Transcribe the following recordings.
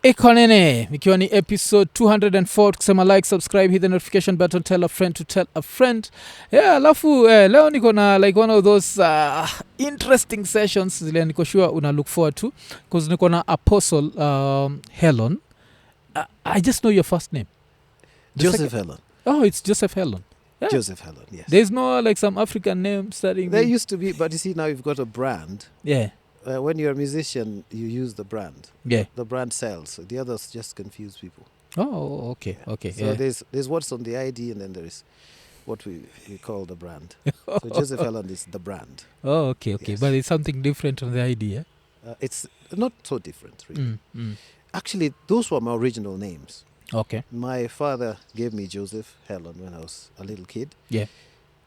IKONINI ikiwa ni episode 204, tukisema like, subscribe, hit the notification button, tell a friend to tell a friend. Yeah, alafu leo niko na like one of those interesting sessions zile niko sure una look forward to, because niko na Apostle Hellon. I just know your first name. Joseph Hellon. Oh, it's Joseph Hellon. Yeah. Joseph Hellon, yes. There's no like some African name starting. There used to be, but you see now you've got a brand. Yeah. When you're a musician, you use the brand. Yeah. The brand sells. So the others just confuse people. Oh, okay, Yeah. okay. So there's what's on the ID, and then there is what we call the brand. So Joseph Hellon is the brand. Oh, okay. Yes. But it's something different on the idea. It's not so different, really. Actually, those were my original names. Okay. My father gave me Joseph Hellon when I was a little kid. Yeah.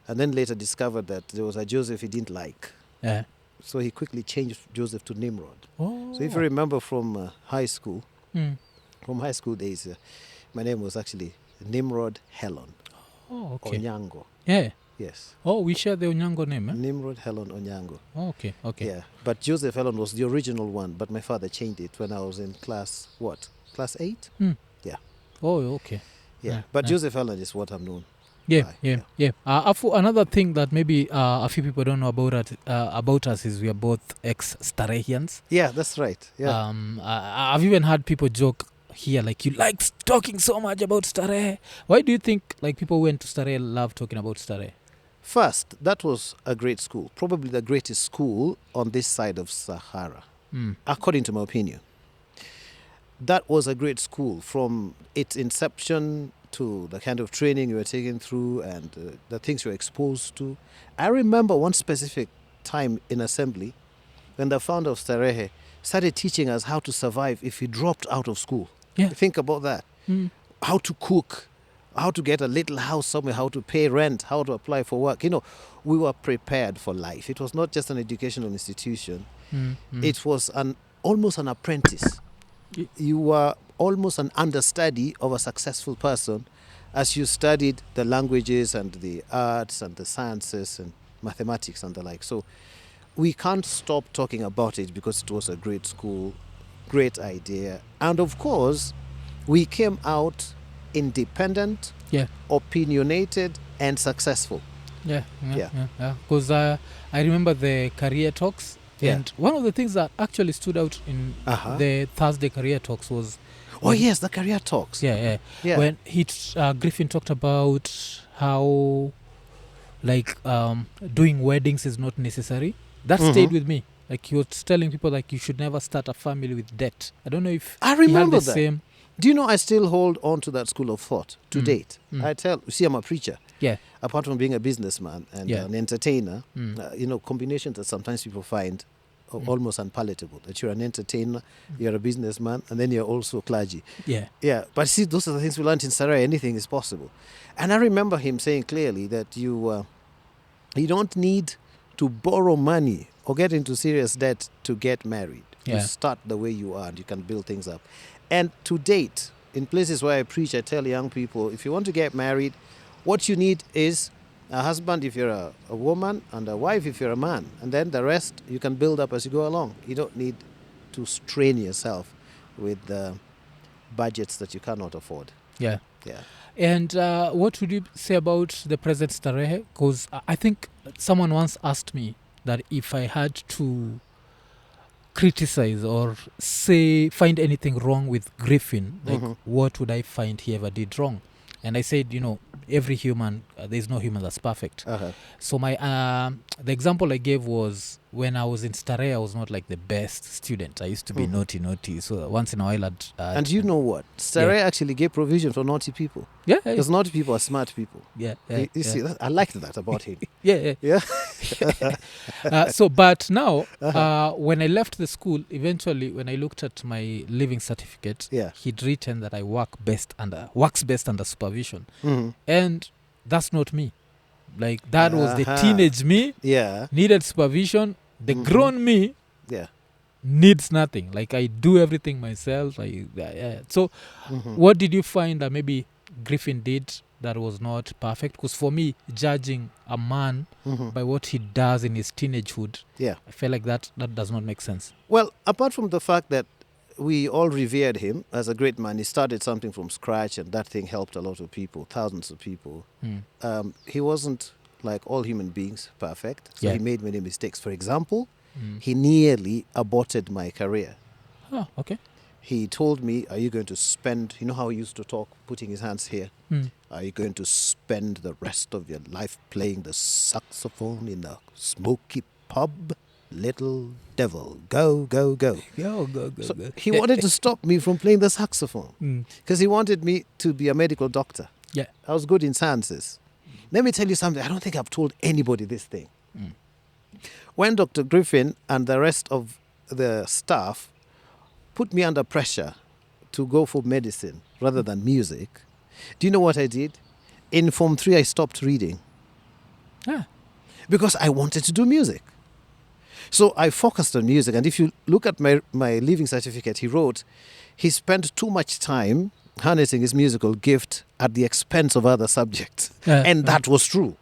And then later discovered that there was a Joseph he didn't like. Yeah. So he quickly changed Joseph to Nimrod. Oh. So if you remember from high school, from high school days, my name was actually Nimrod Hellon. Oh, okay. Onyango. Yeah. Yes. Oh, we share the Onyango name, eh? Nimrod Hellon Onyango. Oh, okay. Yeah. But Joseph Hellon was the original one, but my father changed it when I was in class 8? Yeah. Oh, okay. Yeah. But Joseph Hellon is what I'm known. Yeah. Another thing that maybe a few people don't know about us is we are both ex-Starehians. Yeah, that's right. Yeah. I've even had people joke here, like, you like talking so much about Starehe. Why do you think like people who went to Starehe love talking about Starehe? First, that was a great school, probably the greatest school on this side of Sahara, according to my opinion. That was a great school from its inception to the kind of training you were taken through and the things you were exposed to. I remember one specific time in assembly when the founder of Starehe started teaching us how to survive if we dropped out of school. Yeah. Think about that. How to cook, how to get a little house somewhere, how to pay rent, how to apply for work. You know, we were prepared for life. It was not just an educational institution. It was almost an apprentice. You were almost an understudy of a successful person as you studied the languages and the arts and the sciences and mathematics and the like. So we can't stop talking about it because it was a great school, great idea. And of course, we came out independent, opinionated, and successful. Yeah. Because I remember the career talks. Yeah. And one of the things that actually stood out in the Thursday career talks was... Oh, yes, the career talks. Yeah. When Griffin talked about how, like, doing weddings is not necessary. That stayed with me. Like, he was telling people, like, you should never start a family with debt. I don't know if I remember he had the that. same... Do you know I still hold on to that school of thought to date? I'm a preacher. Yeah. Apart from being a businessman and an entertainer, combinations that sometimes people find almost unpalatable. That you're an entertainer, you're a businessman, and then you're also clergy. Yeah. But see, those are the things we learned in Starehe. Anything is possible. And I remember him saying clearly that you don't need to borrow money or get into serious debt to get married. You start the way you are and you can build things up. And to date, in places where I preach, I tell young people, if you want to get married, what you need is a husband if you're a woman and a wife if you're a man. And then the rest you can build up as you go along. You don't need to strain yourself with budgets that you cannot afford. Yeah. And what would you say about the present Starehe? Because I think someone once asked me that if I had to criticize or find anything wrong with Griffin, like what would I find he ever did wrong? And I said, every human, there's no human that's perfect. So my the example I gave was when I was in Starehe, I was not like the best student. I used to be naughty. So once in a while and you know what? Starehe actually gave provision for naughty people. Yeah. Because naughty people are smart people. Yeah. You see, I liked that about him. Yeah. But now, when I left the school, eventually, when I looked at my living certificate, he'd written that I works best under supervision. And that's not me. Like, that was the teenage me. Needed supervision. The grown me needs nothing. Like, I do everything myself. So what did you find that maybe Griffin did that was not perfect? Because for me, judging a man by what he does in his teenagehood, I feel like that does not make sense. Well, apart from the fact that we all revered him as a great man. He started something from scratch, and that thing helped a lot of people, thousands of people. He wasn't, like all human beings, perfect. So he made many mistakes. For example, he nearly aborted my career. Oh, okay. He told me, are you going to spend, you know how he used to talk, putting his hands here? Are you going to spend the rest of your life playing the saxophone in a smoky pub? Little devil, go, go, go. Go, go, go, So go. he wanted to stop me from playing the saxophone because he wanted me to be a medical doctor. Yeah. I was good in sciences. Let me tell you something. I don't think I've told anybody this thing. When Dr. Griffin and the rest of the staff put me under pressure to go for medicine rather than music, do you know what I did? In Form 3, I stopped reading. Because I wanted to do music. So I focused on music. And if you look at my leaving certificate, he wrote, he spent too much time harnessing his musical gift at the expense of other subjects. And that was true.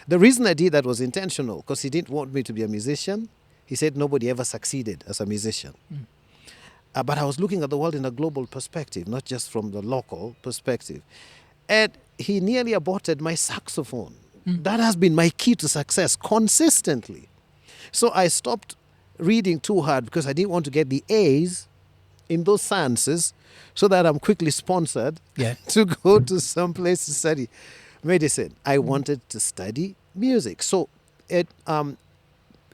The reason I did that was intentional, because he didn't want me to be a musician. He said nobody ever succeeded as a musician. But I was looking at the world in a global perspective, not just from the local perspective. And he nearly aborted my saxophone. That has been my key to success consistently. So I stopped reading too hard because I didn't want to get the A's in those sciences so that I'm quickly sponsored to go to some place to study medicine. I wanted to study music. So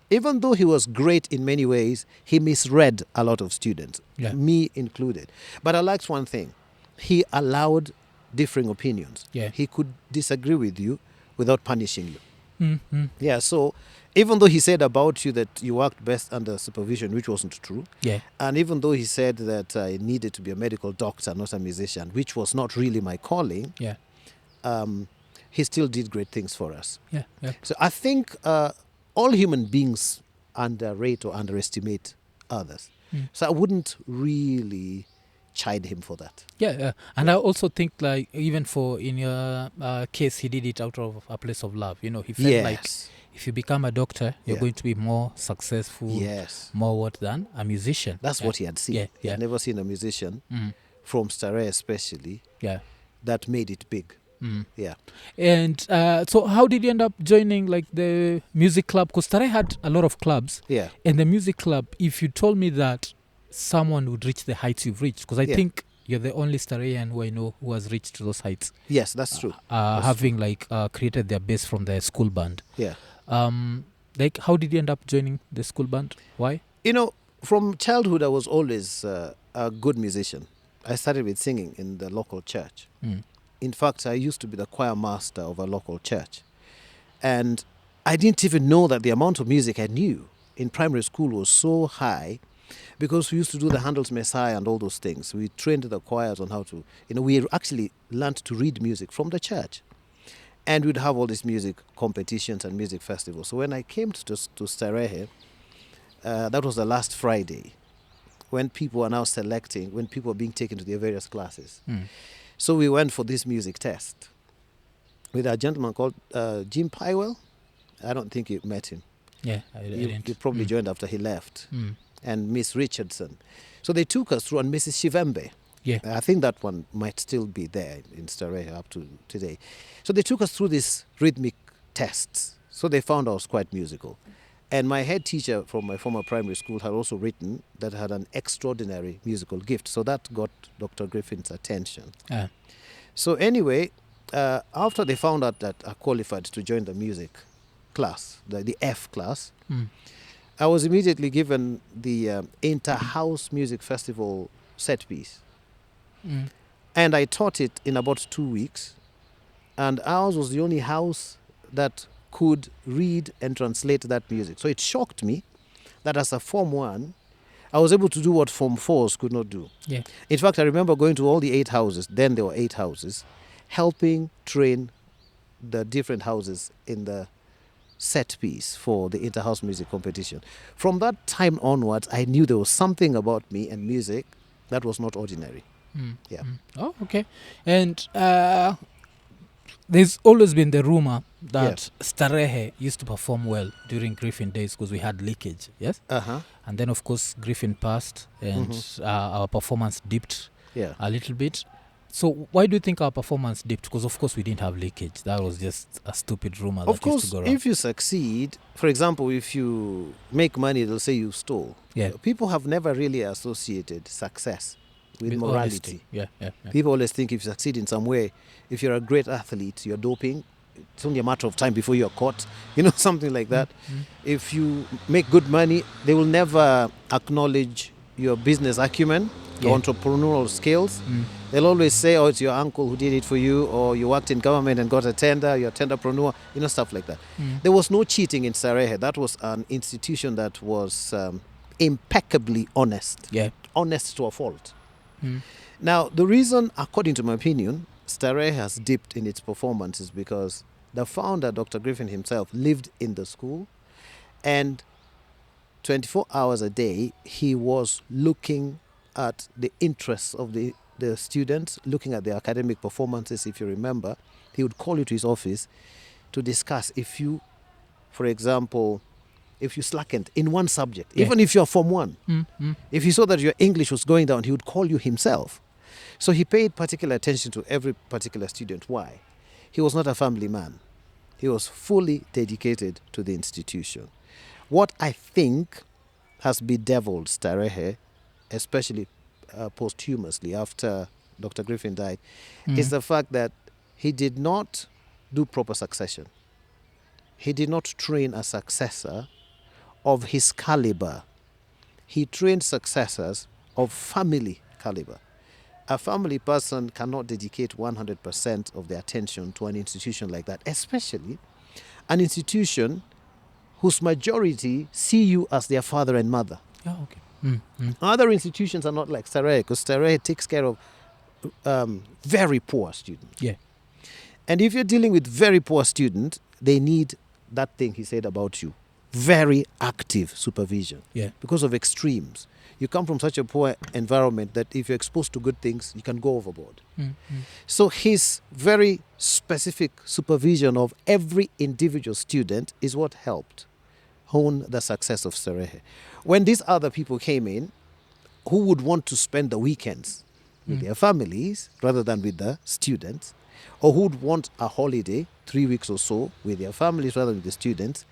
even though he was great in many ways, he misread a lot of students, me included. But I liked one thing. He allowed differing opinions. He could disagree with you without punishing you. So even though he said about you that you worked best under supervision, which wasn't true, and even though he said that I needed to be a medical doctor, not a musician, which was not really my calling, he still did great things for us. So I think all human beings underrate or underestimate others. So I wouldn't really chide him for that. And I also think, like, even in your case, he did it out of a place of love. He felt like if you become a doctor, you're going to be more successful, more what than a musician. That's what he had seen. He had never seen a musician, from Starehe especially, that made it big. And so how did you end up joining, like, the music club? Because Starehe had a lot of clubs. And the music club, if you told me that someone would reach the heights you've reached, because I think you're the only Starehean who I know who has reached those heights. Yes, that's true. Having created their base from the school band. Like, how did you end up joining the school band? Why? From childhood, I was always a good musician. I started with singing in the local church. In fact, I used to be the choir master of a local church. And I didn't even know that the amount of music I knew in primary school was so high, because we used to do the Handel's Messiah and all those things. We trained the choirs on how to, we actually learned to read music from the church. And we'd have all these music competitions and music festivals. So when I came to Starehe, that was the last Friday, when people are now selecting, when people are being taken to their various classes. So we went for this music test with a gentleman called Jim Pywell. I don't think you met him. I didn't. You probably joined after he left. And Miss Richardson. So they took us through, and Mrs. Shivembe. I think that one might still be there in Starehe up to today. So they took us through these rhythmic tests. So they found I was quite musical. And my head teacher from my former primary school had also written that I had an extraordinary musical gift. So that got Dr. Griffin's attention. So anyway, after they found out that I qualified to join the music class, the F class, I was immediately given the Inter-House Music Festival set piece. And I taught it in about 2 weeks. And ours was the only house that could read and translate that music. So it shocked me that as a Form 1, I was able to do what Form 4s could not do. In fact, I remember going to all the 8 houses, then there were 8 houses, helping train the different houses in the set piece for the Inter-House Music Competition. From that time onwards, I knew there was something about me and music that was not ordinary. Oh, okay. And there's always been the rumor that Starehe used to perform well during Griffin days because we had leakage, yes? And then, of course, Griffin passed and our performance dipped a little bit. So why do you think our performance dipped? Because, of course, we didn't have leakage. That was just a stupid rumor that used to go around. If you succeed, for example, if you make money, they'll say you stole. People have never really associated success with morality. People always think if you succeed in some way, if you're a great athlete, you're doping, it's only a matter of time before you're caught, something like that. If you make good money, they will never acknowledge your business acumen, your entrepreneurial skills. They'll always say, oh, it's your uncle who did it for you, or you worked in government and got a tender, you're a tenderpreneur, stuff like that. There was no cheating in Starehe. That was an institution that was impeccably honest. Honest to a fault. Now, the reason, according to my opinion, Starehe has dipped in its performance is because the founder, Dr. Griffin himself, lived in the school, and 24 hours a day, he was looking at the interests of the students, looking at their academic performances. If you remember, he would call you to his office to discuss if you, for example, if you slackened in one subject, even if you're Form 1, if he saw that your English was going down, he would call you himself. So he paid particular attention to every particular student. Why? He was not a family man. He was fully dedicated to the institution. What I think has bedeviled Starehe, especially posthumously after Dr. Griffin died, is the fact that he did not do proper succession. He did not train a successor of his caliber. He trained successors of family caliber. A family person cannot dedicate 100% of their attention to an institution like that, especially an institution whose majority see you as their father and mother. Other institutions are not like Starehe, because Starehe takes care of very poor students. And if you're dealing with very poor students, they need that thing he said about you, very active supervision, because of extremes. You come from such a poor environment that if you're exposed to good things, you can go overboard. So his very specific supervision of every individual student is what helped hone the success of Starehe. When these other people came in, who would want to spend the weekends with their families rather than with the students, or who would want a holiday, 3 weeks or so, with their families rather than with the students,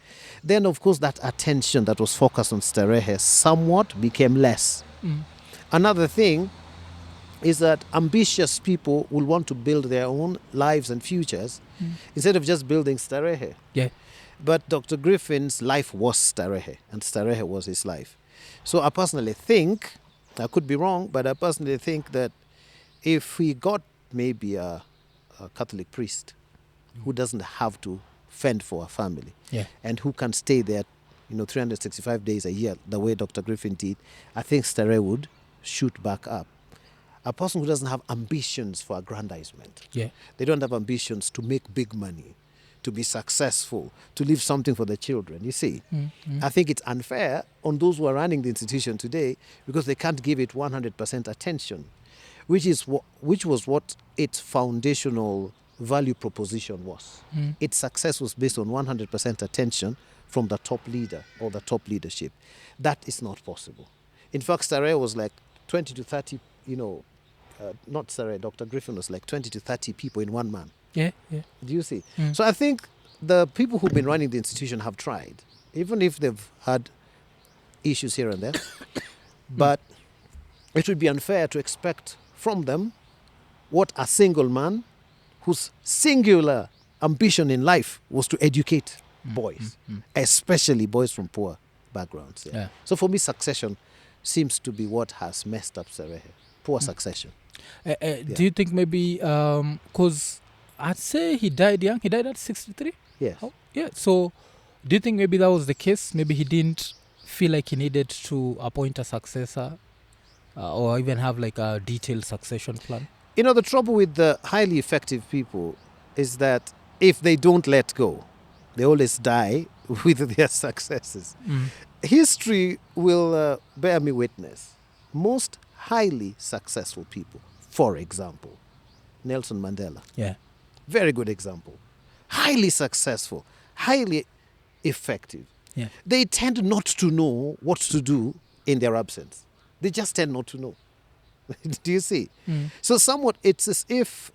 then of course that attention that was focused on Starehe somewhat became less. Another thing is that ambitious people will want to build their own lives and futures instead of just building Starehe. But Dr. Griffin's life was Starehe, and Starehe was his life. So I personally think, I could be wrong, but I personally think that if we got maybe a Catholic priest who doesn't have to fend for a family and who can stay there 365 days a year the way Dr. Griffin did, I think Starehe would shoot back up. A person who doesn't have ambitions for aggrandizement, they don't have ambitions to make big money, to be successful, to leave something for the children, you see. I think it's unfair on those who are running the institution today because they can't give it 100% attention, which was what its foundational value proposition was. Its success was based on 100% attention from the top leader or the top leadership. That is not possible. In fact, Starehe was like 20 to 30, not Starehe, Dr. Griffin was like 20 to 30 people in one man. Do you see? So I think the people who've been running the institution have tried, even if they've had issues here and there. But it would be unfair to expect from them what a single man whose singular ambition in life was to educate boys, especially boys from poor backgrounds. So for me, succession seems to be what has messed up Starehe. Poor succession. Do you think maybe, because I'd say he died young, he died at 63? Yes. So do you think maybe that was the case? Maybe he didn't feel like he needed to appoint a successor or even have like a detailed succession plan? The trouble with the highly effective people is that if they don't let go, they always die with their successes. History will bear me witness. Most highly successful people, for example, Nelson Mandela, very good example. Highly successful, highly effective. Yeah. They tend not to know what to do in their absence. They just tend not to know. Do you see? So somewhat it's as if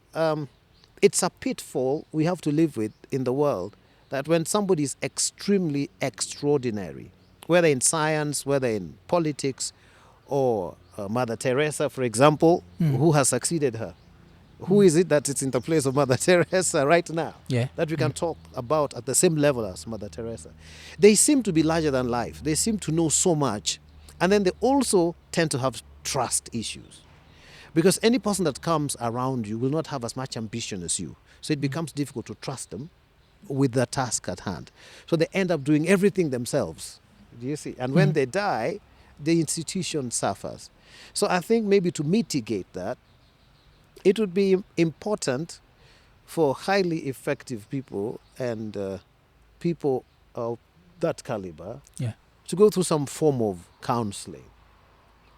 it's a pitfall we have to live with in the world, that when somebody is extremely extraordinary, whether in science, whether in politics, or Mother Teresa, for example, who has succeeded her? Who is it that is in the place of Mother Teresa right now? Yeah. That we can talk about at the same level as Mother Teresa. They seem to be larger than life. They seem to know so much. And then they also tend to have trust issues. Because any person that comes around you will not have as much ambition as you. So it becomes difficult to trust them with the task at hand. So they end up doing everything themselves. Do you see? And when they die, the institution suffers. So I think maybe to mitigate that, it would be important for highly effective people and people of that caliber to go through some form of counseling,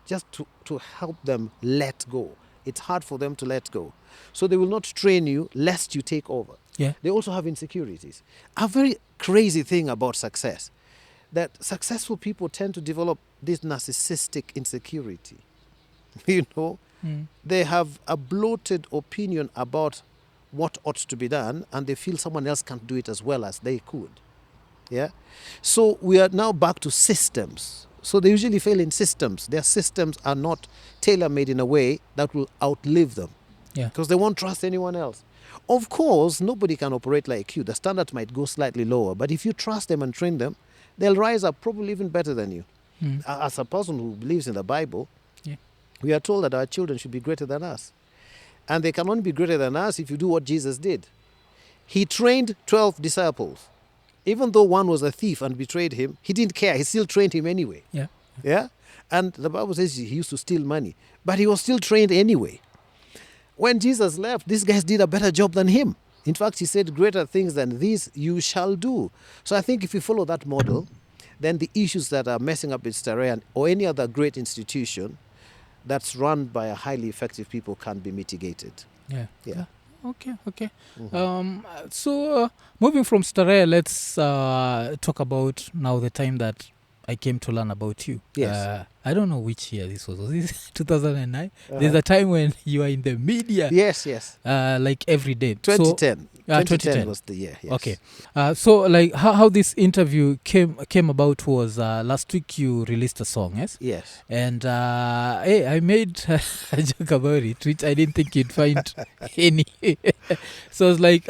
just to help them let go. It's hard for them to let go. So they will not train you lest you take over. Yeah. They also have insecurities. A very crazy thing about success, that successful people tend to develop this narcissistic insecurity. You know, they have a bloated opinion about what ought to be done, and they feel someone else can't do it as well as they could. Yeah. So we are now back to systems. So they usually fail in systems. Their systems are not tailor-made in a way that will outlive them. Yeah. Because they won't trust anyone else. Of course, nobody can operate like you. The standard might go slightly lower, but if you trust them and train them, they'll rise up probably even better than you. As a person who believes in the Bible, we are told that our children should be greater than us. And they can only be greater than us if you do what Jesus did. He trained 12 disciples. Even though one was a thief and betrayed him, he didn't care. He still trained him anyway. Yeah. Yeah? And the Bible says he used to steal money. But he was still trained anyway. When Jesus left, these guys did a better job than him. In fact, he said, greater things than these you shall do. So I think if you follow that model, then the issues that are messing up with Starehe or any other great institution that's run by a highly effective people can be mitigated. Yeah. Okay. So moving from Starehe, let's talk about now the time that I came to learn about you. Yes. I don't know which year this was. Was this 2009? There's a time when you are in the media. Yes. Like every day. 2010. So, 2010 was the year. Yes. Okay. So like how this interview came about was last week you released a song, yes? Yes. And I made a joke about it, which I didn't think you'd find any. So it's like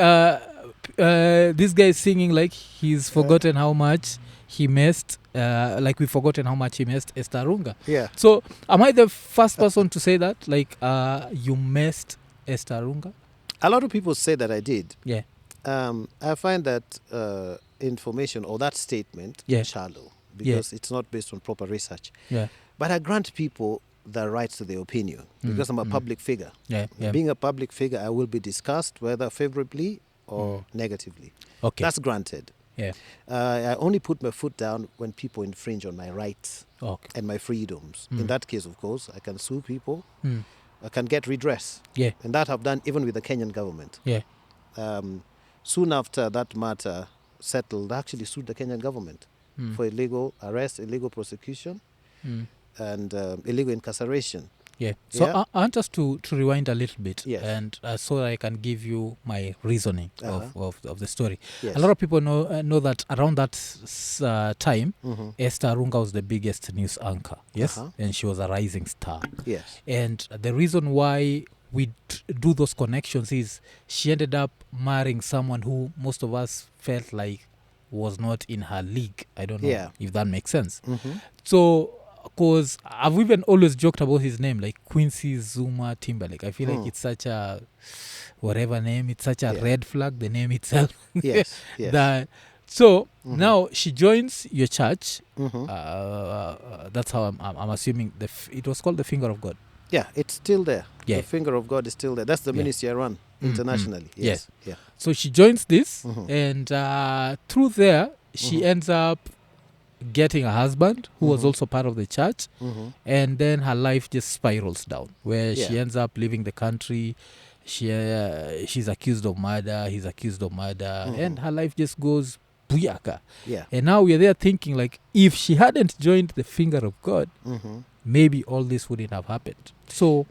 this guy is singing like he's forgotten how much he missed, like we've forgotten how much he missed Esther Arunga. Yeah. So am I the first person to say that? Like you missed Esther Arunga? A lot of people say that I did. Yeah. I find that information or that statement shallow because it's not based on proper research. Yeah. But I grant people the right to their opinion because I'm a public figure. Yeah. Being a public figure, I will be discussed whether favorably or negatively. Okay. That's granted. Yeah. I only put my foot down when people infringe on my rights and my freedoms. In that case, of course, I can sue people. I can get redress. Yeah. And that I've done even with the Kenyan government. Yeah. Soon after that matter settled, I actually sued the Kenyan government for illegal arrest, illegal prosecution, and illegal incarceration. Yeah. So I want us to rewind a little bit, yes. and so that I can give you my reasoning of the story. Yes. A lot of people know that around that time, Esther Arunga was the biggest news anchor. Yes, and she was a rising star. Yes. And the reason why we do those connections is she ended up marrying someone who most of us felt like was not in her league. I don't know if that makes sense. So, because I've even always joked about his name, like Quincy Timberlake. I feel like it's such a whatever name. It's such a red flag, the name itself. Yes. So now she joins your church. That's how I'm assuming it was called the Finger of God. Yeah, it's still there. Yeah. The Finger of God is still there. That's the ministry I run internationally. Yes. Yeah. So she joins this, and through there, she ends up getting a husband who was also part of the church, and then her life just spirals down, where she ends up leaving the country she's accused of murder, he's accused of murder, and her life just goes booyaka. Yeah. And now we're there thinking, like, if she hadn't joined the finger of God, maybe all this wouldn't have happened. So,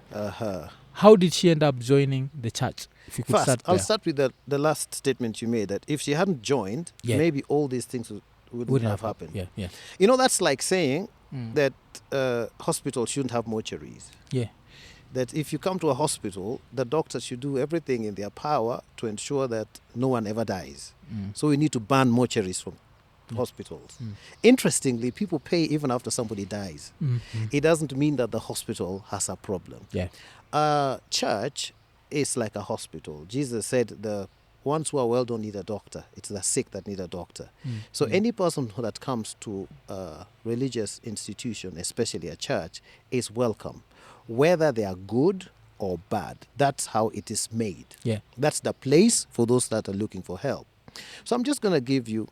how did she end up joining the church? If you could First, I'll start with the last statement you made, that if she hadn't joined, maybe all these things wouldn't have happened. Yeah. You know, that's like saying that hospitals shouldn't have mortuaries. Yeah. That if you come to a hospital, the doctors should do everything in their power to ensure that no one ever dies. So we need to ban mortuaries from hospitals. Interestingly, people pay even after somebody dies. It doesn't mean that the hospital has a problem. Yeah. Church is like a hospital. Jesus said the ones who are well don't need a doctor. It's the sick that need a doctor. So any person that comes to a religious institution, especially a church, is welcome. Whether they are good or bad, that's how it is made. Yeah. That's the place for those that are looking for help. So I'm just going to give you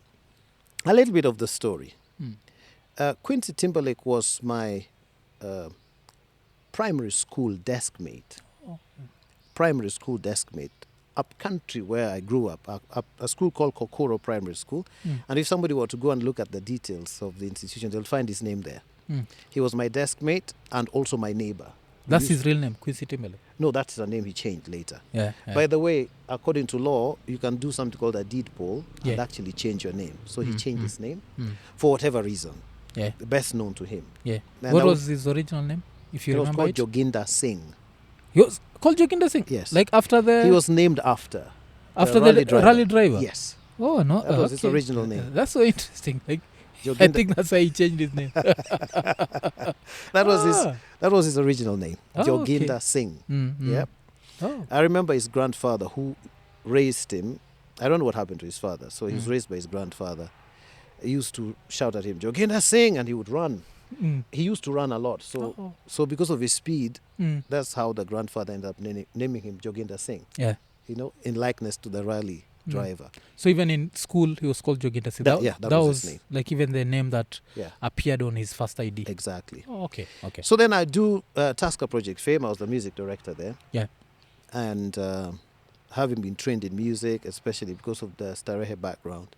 a little bit of the story. Quincy Timberlake was my primary school desk mate. Primary school desk mate. Up country where I grew up, a school called Kokoro Primary School. And if somebody were to go and look at the details of the institution, they'll find his name there. He was my desk mate and also my neighbor. That's his real name, Quincy Timberlake? No, that's a name he changed later. Yeah. By the way, according to law, you can do something called a deed poll and actually change your name. So he changed his name for whatever reason. Yeah. Best known to him. Yeah. And what was his original name, if you remember it? He was called Joginder Singh. He was called Joginder Singh? Yes. Like after the... He was named after the rally driver? Yes. Oh, no. That was his original name. That's so interesting. Like, I think that's why he changed his name. That was his original name, Joginder Singh. Yep. Oh. I remember his grandfather who raised him. I don't know what happened to his father. So he was raised by his grandfather. He used to shout at him, Joginder Singh, and he would run. He used to run a lot. So because of his speed, that's how the grandfather ended up naming him Joginder Singh. Yeah. You know, in likeness to the rally driver. So even in school, he was called Joginder Singh. That was his name. Like even the name that appeared on his first ID. Exactly. Oh, okay. So then I do Tasker Project Fame. I was the music director there. Yeah. And having been trained in music, especially because of the Starehe background.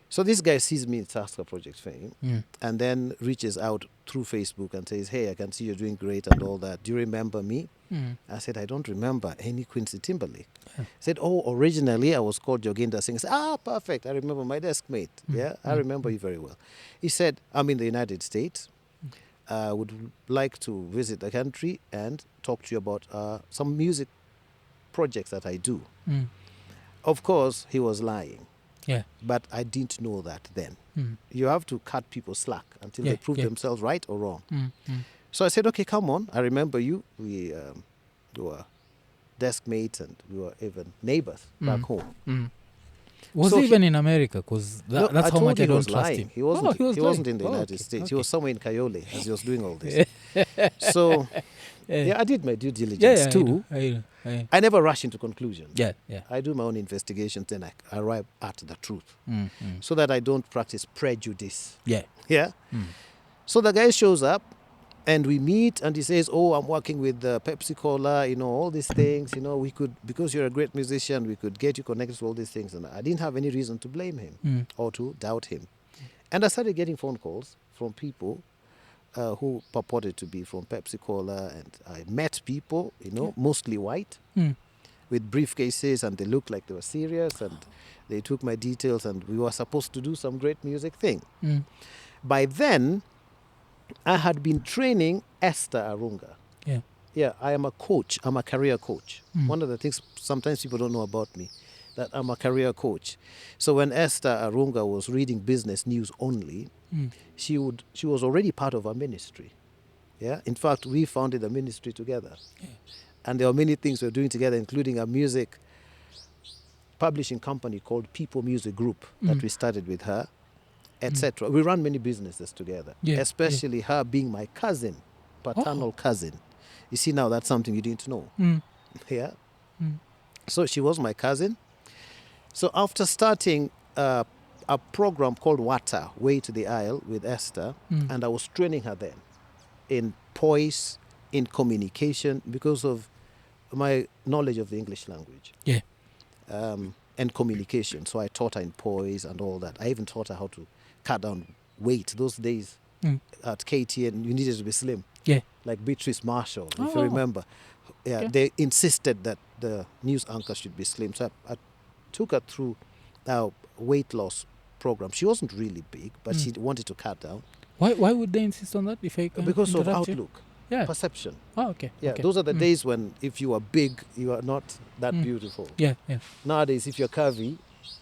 So this guy sees me in Tasker Project Fame and then reaches out through Facebook and says, hey, I can see you're doing great and all that. Do you remember me? I said, I don't remember any Quincy Timberlake. He said, oh, originally I was called Joginder Singh. I said, perfect. I remember my desk mate. I remember you very well. He said, I'm in the United States. I would like to visit the country and talk to you about some music projects that I do. Of course, he was lying. Yeah. But I didn't know that then. You have to cut people slack until they prove themselves right or wrong. So I said, okay, come on. I remember you. We were desk mates and we were even neighbors back home. Was he even in America? Because that's how much I don't trust him. He wasn't in the United States. Okay. He was somewhere in Kayole as he was doing all this. So, I did my due diligence too. I never rush into conclusions. Yeah. I do my own investigations, then I arrive at the truth. So that I don't practice prejudice. Yeah. So the guy shows up and we meet and he says, oh, I'm working with Pepsi Cola, all these things, we could, because you're a great musician, we could get you connected to all these things. And I didn't have any reason to blame him or to doubt him. And I started getting phone calls from people who purported to be from Pepsi Cola, and I met people, mostly white, with briefcases, and they looked like they were serious, and they took my details, and we were supposed to do some great music thing. By then, I had been training Esther Arunga. Yeah, I am a coach. I'm a career coach. One of the things sometimes people don't know about me, that I'm a career coach. So when Esther Arunga was reading business news only, she was already part of our ministry. Yeah. In fact, we founded a ministry together. And there are many things we're doing together, including a music publishing company called People Music Group that we started with her, etc. We run many businesses together, especially her being my cousin, paternal cousin. You see, now that's something you didn't know. Yeah. So she was my cousin. So after starting a program called WATA, Way to the Aisle, with Esther, and I was training her then in poise, in communication, because of my knowledge of the English language. Yeah. And communication. So I taught her in poise and all that. I even taught her how to cut down weight. Those days at KTN, you needed to be slim. Yeah. Like Beatrice Marshall, if you remember. Yeah, they insisted that the news anchor should be slim. So I took her through our weight loss program. She wasn't really big, but she wanted to cut down. Why would they insist on that? If I can Because of outlook. You? Yeah. Perception. Oh, okay. Yeah, okay. those are the days when if you are big, you are not that beautiful. Yeah. Nowadays, if you're curvy,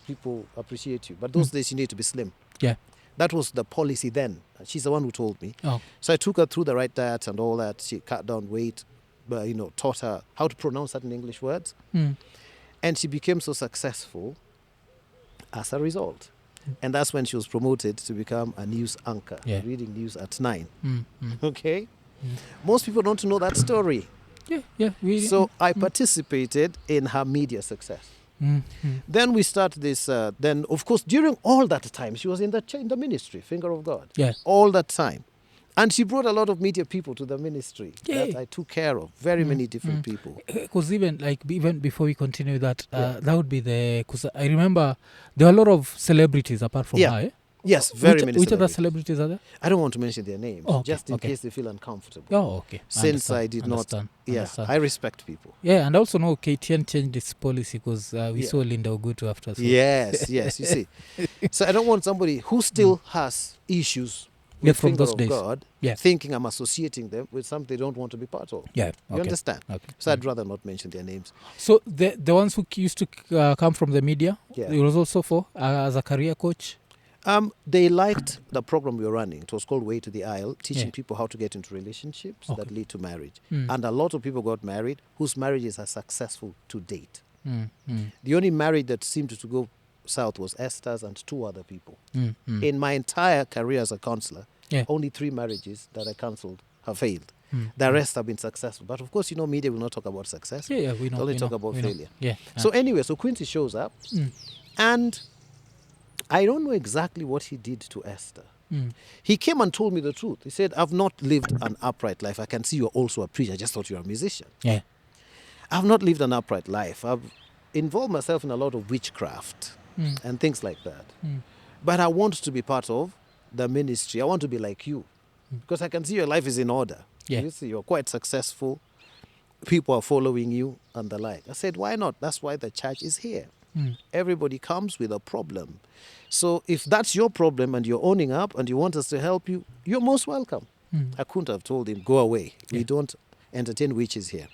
people appreciate you. But those days, you need to be slim. Yeah. That was the policy then. She's the one who told me. Oh. So I took her through the right diet and all that. She cut down weight, taught her how to pronounce certain English words. And she became so successful as a result. And that's when she was promoted to become a news anchor, reading news at 9. Okay? Most people don't know that story. Yeah. So I participated in her media success. Then we start this. Then, of course, during all that time, she was in the ministry, Finger of God. Yeah. All that time. And she brought a lot of media people to the ministry that I took care of. Very many different people. Because even before we continue that, that would be because I remember there were a lot of celebrities apart from her. Eh? Yes, very many. Which other celebrities are there? I don't want to mention their names, just in case they feel uncomfortable. Oh, okay. Since I did not. Yeah, I respect people. Yeah, and also know KTN changed its policy because we saw Linda Ogutu after. So. Yes, you see. So I don't want somebody who still has issues with from Finger those of days. God, thinking I'm associating them with something they don't want to be part of. Yeah, you understand? Okay. So I'd rather not mention their names. So the ones who used to come from the media, it was also for as a career coach. They liked the program we were running. It was called Way to the Aisle, teaching people how to get into relationships that lead to marriage. And a lot of people got married whose marriages are successful to date. The only marriage that seemed to go south was Esther's and 2 other people. In my entire career as a counselor, only 3 marriages that I counseled have failed. The rest have been successful. But of course, media will not talk about success. Yeah, we know. They only talk about failure. Yeah. So anyway, so Quincy shows up and I don't know exactly what he did to Esther. He came and told me the truth. He said, I've not lived an upright life. I can see you're also a preacher. I just thought you were a musician. Yeah. I've not lived an upright life. I've involved myself in a lot of witchcraft and things like that. But I want to be part of the ministry. I want to be like you. Because I can see your life is in order. Yeah. You see, you're quite successful. People are following you and the like. I said, why not? That's why the church is here. Everybody comes with a problem. So if that's your problem and you're owning up and you want us to help you, you're most welcome. I couldn't have told him, go away. We don't entertain witches here.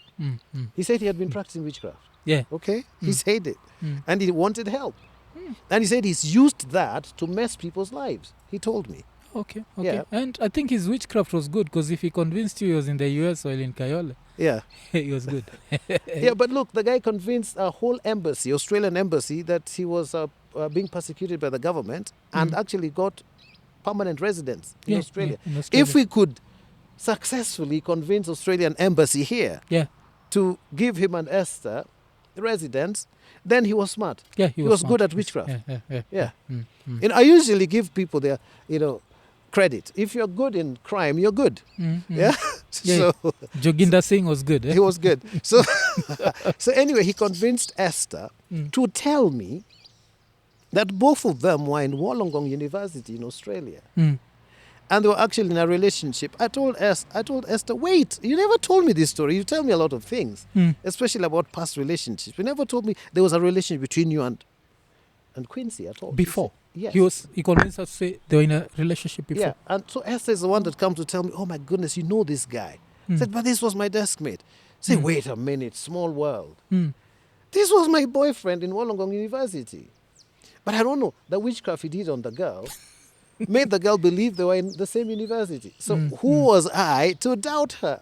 He said he had been practicing witchcraft. Yeah. Okay? He said it. And he wanted help. And he said he's used that to mess people's lives. He told me. Okay. Yeah. And I think his witchcraft was good because if he convinced you he was in the US or in Kayole, he was good. Yeah, but look, the guy convinced a whole embassy, Australian embassy, that he was being persecuted by the government and actually got permanent residence in Australia. In Australia. If we could successfully convince Australian embassy here to give him and Esther residence, then he was smart. Yeah, he was good at witchcraft. Yeah. And I usually give people their, credit. If you're good in crime, you're good. Yeah. So Joginder Singh was good. He was good. So so anyway, he convinced Esther to tell me that both of them were in Wollongong University in Australia. And they were actually in a relationship. I told Esther, wait, you never told me this story. You tell me a lot of things, especially about past relationships. You never told me there was a relationship between you and Quincy at all. Before? Yes. He convinced us to say they were in a relationship before. Yeah, and so Esther is the one that comes to tell me, oh my goodness, you know this guy. I said, but this was my desk mate. Say, wait a minute, small world. This was my boyfriend in Wollongong University. But I don't know, the witchcraft he did on the girl made the girl believe they were in the same university. So who was I to doubt her?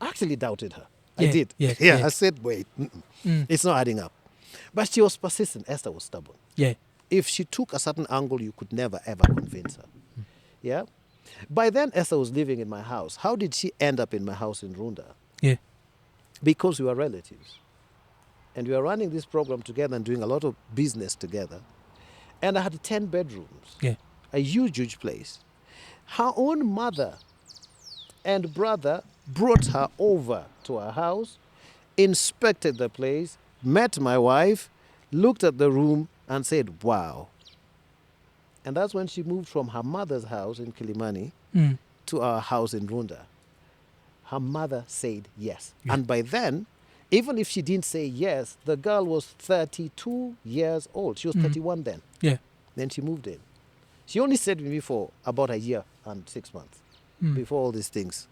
I actually doubted her. I did. I said, wait, it's not adding up. But she was persistent. Esther was stubborn. Yeah. If she took a certain angle, you could never, ever convince her. Yeah? By then, Esther was living in my house. How did she end up in my house in Runda? Yeah. Because we were relatives. And we were running this program together and doing a lot of business together. And I had 10 bedrooms. Yeah. A huge place. Her own mother and brother brought her over to our house inspected the place, met my wife, looked at the room and said, wow. And that's when she moved from her mother's house in Kilimani to our house in Runda. Her mother said yes. Yeah. And by then, even if she didn't say yes, the girl was 32 years old. She was 31 then. Yeah. Then she moved in. She only stayed with me for about a year and 6 months before all these things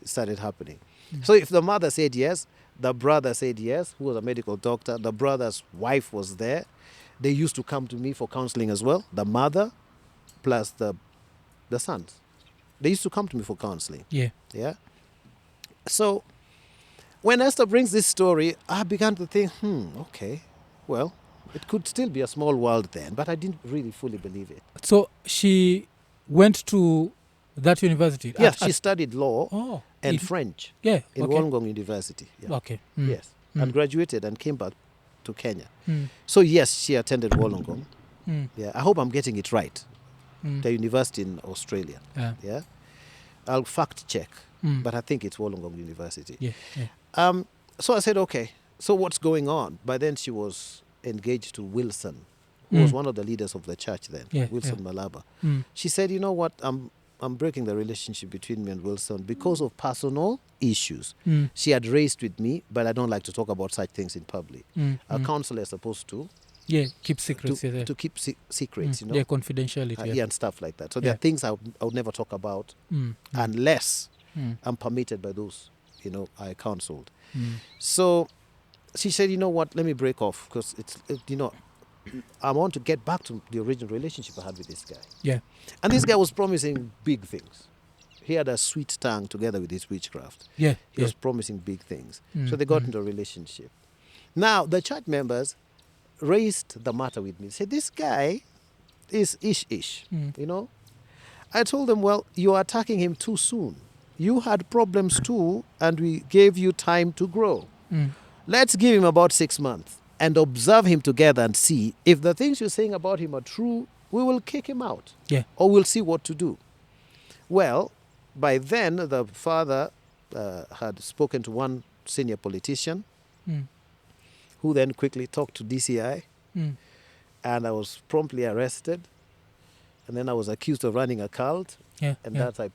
started happening. So if the mother said yes, the brother said yes, who was a medical doctor, the brother's wife was there. They used to come to me for counseling as well, the mother plus the sons. They used to come to me for counseling. Yeah. Yeah. So when Esther brings this story, I began to think, okay, well, it could still be a small world then, but I didn't really fully believe it. So she went to that university? Yeah, she studied law and French in Wollongong University. Yeah. Okay. Yes, and graduated and came back to Kenya. So yes, she attended Wollongong. Yeah, I hope I'm getting it right. The university in Australia. Yeah. I'll fact check, but I think it's Wollongong University. Yeah. So I said, okay, so what's going on? By then she was engaged to Wilson, who was one of the leaders of the church then, Wilson Malaba. She said, you know what, I'm breaking the relationship between me and Wilson because of personal issues she had raised with me, but I don't like to talk about such things in public. A counselor is supposed to keep secrets. To keep secrets, you know. Yeah, confidentiality. And stuff like that. So there are things I would never talk about unless I'm permitted by those, you know, I counseled. So she said, you know what, let me break off because you know, I want to get back to the original relationship I had with this guy. Yeah. And this guy was promising big things. He had a sweet tongue together with his witchcraft. Yeah. He was promising big things. So they got into a relationship. Now, the church members raised the matter with me. Said, this guy is ish, you know. I told them, well, you are attacking him too soon. You had problems too, and we gave you time to grow. Let's give him about 6 months and observe him together and see if the things you're saying about him are true, we will kick him out. Yeah. Or we'll see what to do. Well, by then, the father had spoken to one senior politician who then quickly talked to DCI, and I was promptly arrested. And then I was accused of running a cult, that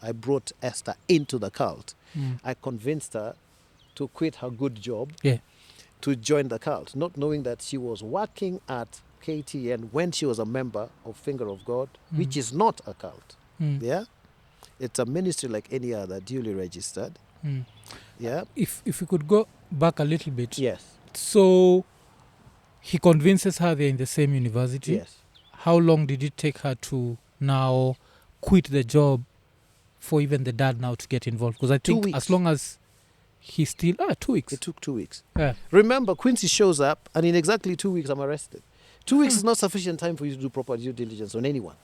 I brought Esther into the cult. I convinced her to quit her good job to join the cult, not knowing that she was working at KTN when she was a member of Finger of God, which is not a cult. Yeah, it's a ministry like any other, duly registered. Yeah. If we could go back a little bit. Yes. So he convinces her they're in the same university. Yes. How long did it take her to now quit the job for even the dad now to get involved? Because I think as long as he's still 2 weeks. It took 2 weeks. Yeah. Remember, Quincy shows up, and in exactly 2 weeks, I'm arrested. 2 weeks is not sufficient time for you to do proper due diligence on anyone.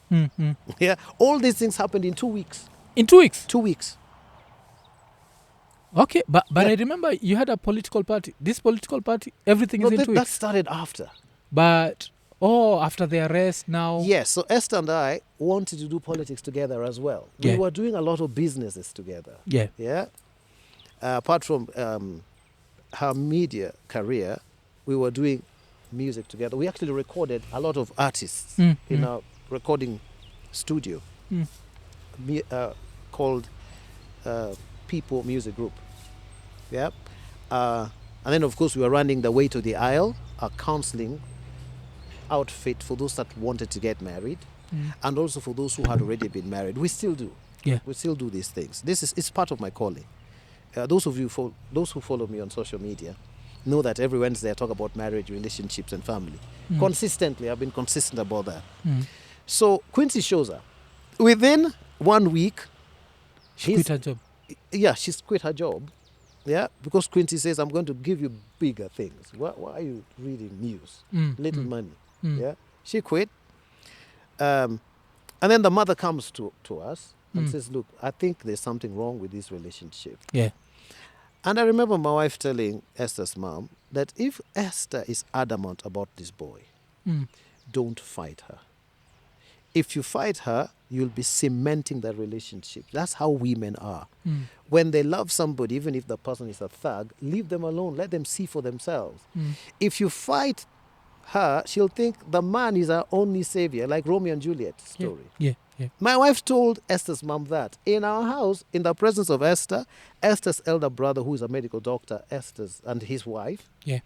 Yeah, all these things happened in 2 weeks. In 2 weeks? 2 weeks. Okay, but I remember you had a political party. This political party, everything is in 2 weeks. That started after. But after the arrest now. Yes, so Esther and I wanted to do politics together as well. We were doing a lot of businesses together. Yeah. Yeah. Apart from her media career, we were doing music together. We actually recorded a lot of artists in our recording studio called People Music Group. Yeah. And then, of course, we were running the Way to the Aisle, a counseling outfit for those that wanted to get married and also for those who had already been married. We still do. Yeah. We still do these things. It's part of my calling. Those who follow me on social media know that every Wednesday I talk about marriage, relationships, and family. Consistently, I've been consistent about that. So Quincy shows up. Within 1 week, she quit her job. Yeah, she's quit her job. Yeah, because Quincy says, I'm going to give you bigger things. Why are you reading news? Little money. Yeah, she quit. And then the mother comes to us and says, look, I think there's something wrong with this relationship. Yeah. And I remember my wife telling Esther's mom that if Esther is adamant about this boy, don't fight her. if you fight her, you'll be cementing the relationship. That's how women are. When they love somebody, even if the person is a thug, leave them alone. Let them see for themselves. If you fight her, she'll think the man is her only savior, like Romeo and Juliet story. Yeah. My wife told Esther's mom that in our house, in the presence of Esther, Esther's elder brother, who is a medical doctor, Esther's and his wife. Yeah.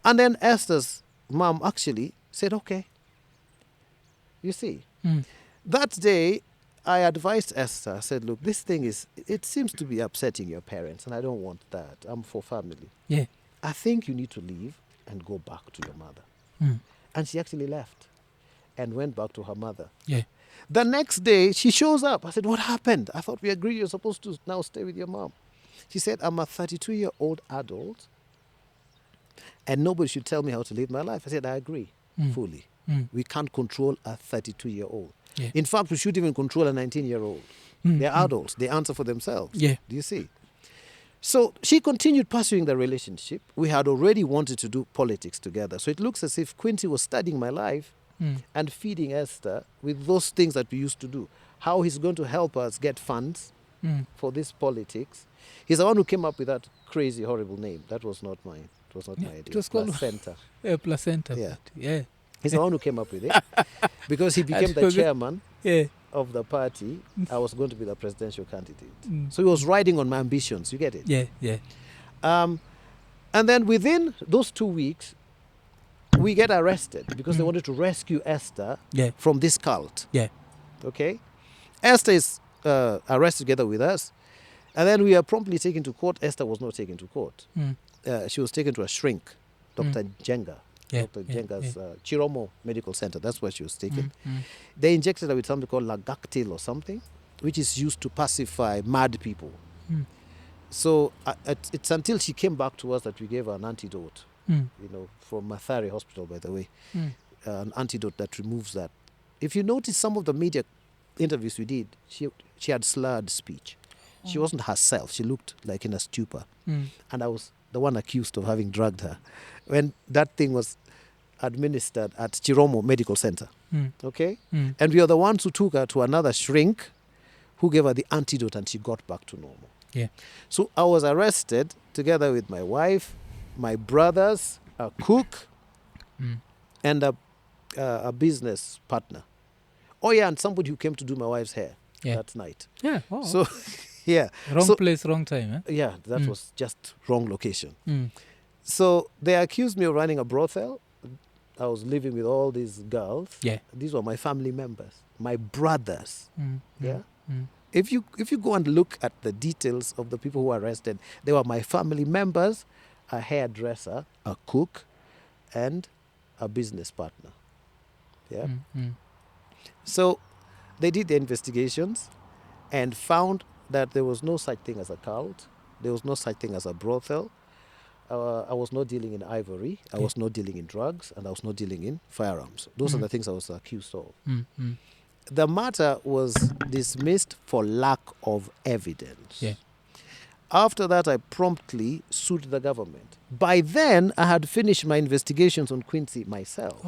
And then Esther's mom actually said, okay. You see, that day I advised Esther. I said, look, this thing it seems to be upsetting your parents, and I don't want that. I'm for family. Yeah. I think you need to leave and go back to your mother. And she actually left and went back to her mother. Yeah. The next day, she shows up. I said, what happened? I thought we agreed you're supposed to now stay with your mom. She said, I'm a 32-year-old adult, and nobody should tell me how to live my life. I said, I agree fully. We can't control a 32-year-old. Yeah. In fact, we shouldn't even control a 19-year-old. They're adults. They answer for themselves. Yeah. Do you see? So she continued pursuing the relationship. We had already wanted to do politics together. So it looks as if Quincy was studying my life and feeding Esther with those things that we used to do. How he's going to help us get funds for this politics. He's the one who came up with that crazy, horrible name. That was not mine. It was not my idea. It was called Placenta. Placenta. Yeah. Yeah. He's the one who came up with it. Because he became the chairman of the party. I was going to be the presidential candidate. So he was riding on my ambitions. You get it? Yeah. And then within those 2 weeks, we get arrested because they wanted to rescue Esther from this cult. Yeah. Okay? Esther is arrested together with us. And then we are promptly taken to court. Esther was not taken to court. She was taken to a shrink, Dr. Jenga. Dr. Jenga's Chiromo Medical Center. That's where she was taken. They injected her with something called Lagactil or something, which is used to pacify mad people. So it's until she came back to us that we gave her an antidote, from Mathare Hospital, by the way, an antidote that removes that. If you notice some of the media interviews we did, she had slurred speech. She wasn't herself. She looked like in a stupor. And I was the one accused of having drugged her when that thing was administered at Chiromo Medical Center. Okay? And we are the ones who took her to another shrink who gave her the antidote, and she got back to normal. Yeah. So I was arrested together with my wife, my brothers, a cook, and a business partner. Oh, yeah, and somebody who came to do my wife's hair that night. Yeah. Oh. So... Yeah. Wrong place, wrong time. Eh? Yeah, that was just wrong location. So they accused me of running a brothel. I was living with all these girls. Yeah. These were my family members, my brothers. Yeah. If you go and look at the details of the people who were arrested, they were my family members, a hairdresser, a cook, and a business partner. Yeah. So they did the investigations and found that there was no such thing as a cult. There was no such thing as a brothel. I was not dealing in ivory. I was not dealing in drugs. And I was not dealing in firearms. Those are the things I was accused of. The matter was dismissed for lack of evidence. Yeah. After that, I promptly sued the government. By then, I had finished my investigations on Quincy myself.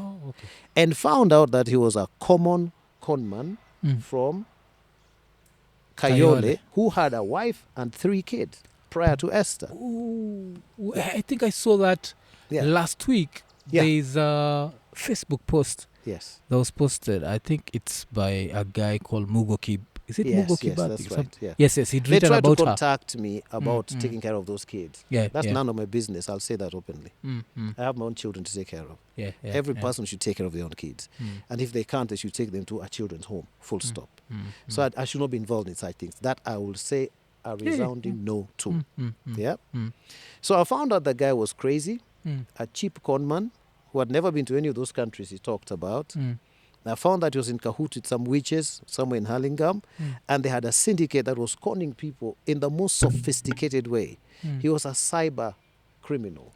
And found out that he was a common conman from Kayole, who had a wife and 3 kids prior to Esther. Ooh, I think I saw that last week. There's a Facebook post that was posted. I think it's by a guy called Mugoki. Is it Mugoki? Yes, that's right. Yeah. Yes, he'd written about her. They tried to contact me about taking care of those kids. That's none of my business. I'll say that openly. I have my own children to take care of. Every person should take care of their own kids. And if they can't, they should take them to a children's home. Full stop. So I should not be involved in such things. That I will say a resounding no to. So I found out the guy was crazy, a cheap conman who had never been to any of those countries he talked about. I found that he was in cahoots with some witches somewhere in Hellon, and they had a syndicate that was conning people in the most sophisticated way. He was a cyber criminal.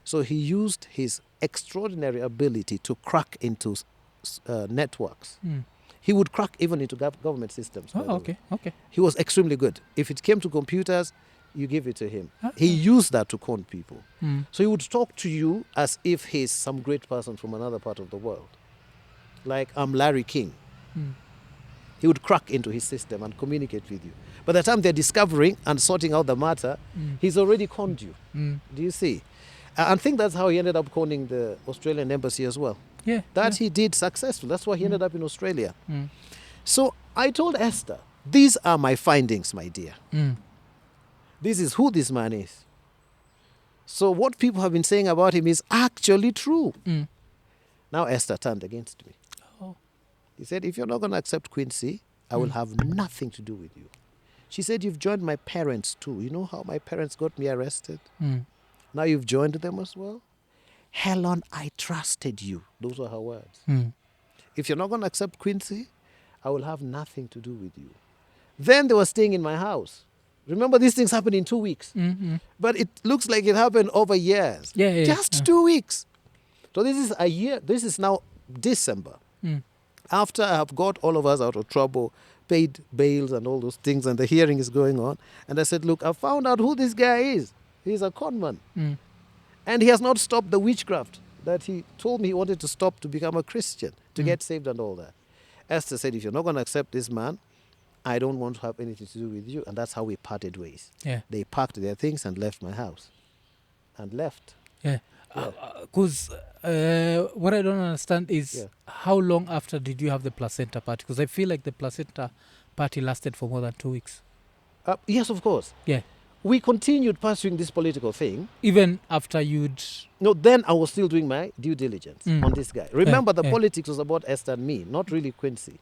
So he used his extraordinary ability to crack into networks. He would crack even into government systems. Okay. He was extremely good. If it came to computers, you give it to him. He used that to con people. So he would talk to you as if he's some great person from another part of the world. Like, I'm Larry King. He would crack into his system and communicate with you. By the time they're discovering and sorting out the matter, he's already conned you. Do you see? I think that's how he ended up conning the Australian embassy as well. Yeah. That he did successfully. That's why he ended up in Australia. So I told Esther, these are my findings, my dear. This is who this man is. So what people have been saying about him is actually true. Now Esther turned against me. He said, if you're not going to accept Quincy, I will have nothing to do with you. She said, you've joined my parents too. You know how my parents got me arrested? Now you've joined them as well? Hellon, I trusted you. Those were her words. If you're not going to accept Quincy, I will have nothing to do with you. Then they were staying in my house. Remember, these things happened in 2 weeks. But it looks like it happened over years. Just 2 weeks. So this is a year. This is now December. After I have got all of us out of trouble, paid bails and all those things, and the hearing is going on. And I said, look, I found out who this guy is. He's a con man. And he has not stopped the witchcraft that he told me he wanted to stop to become a Christian, to get saved and all that. Esther said, if you're not going to accept this man, I don't want to have anything to do with you. And that's how we parted ways. They packed their things and left my house. And left. Because what I don't understand is how long after did you have the placenta party? Because I feel like the placenta party lasted for more than 2 weeks. Yes, of course. We continued pursuing this political thing. Even after you'd... No, then I was still doing my due diligence on this guy. Remember, the politics was about Esther and me, not really Quincy.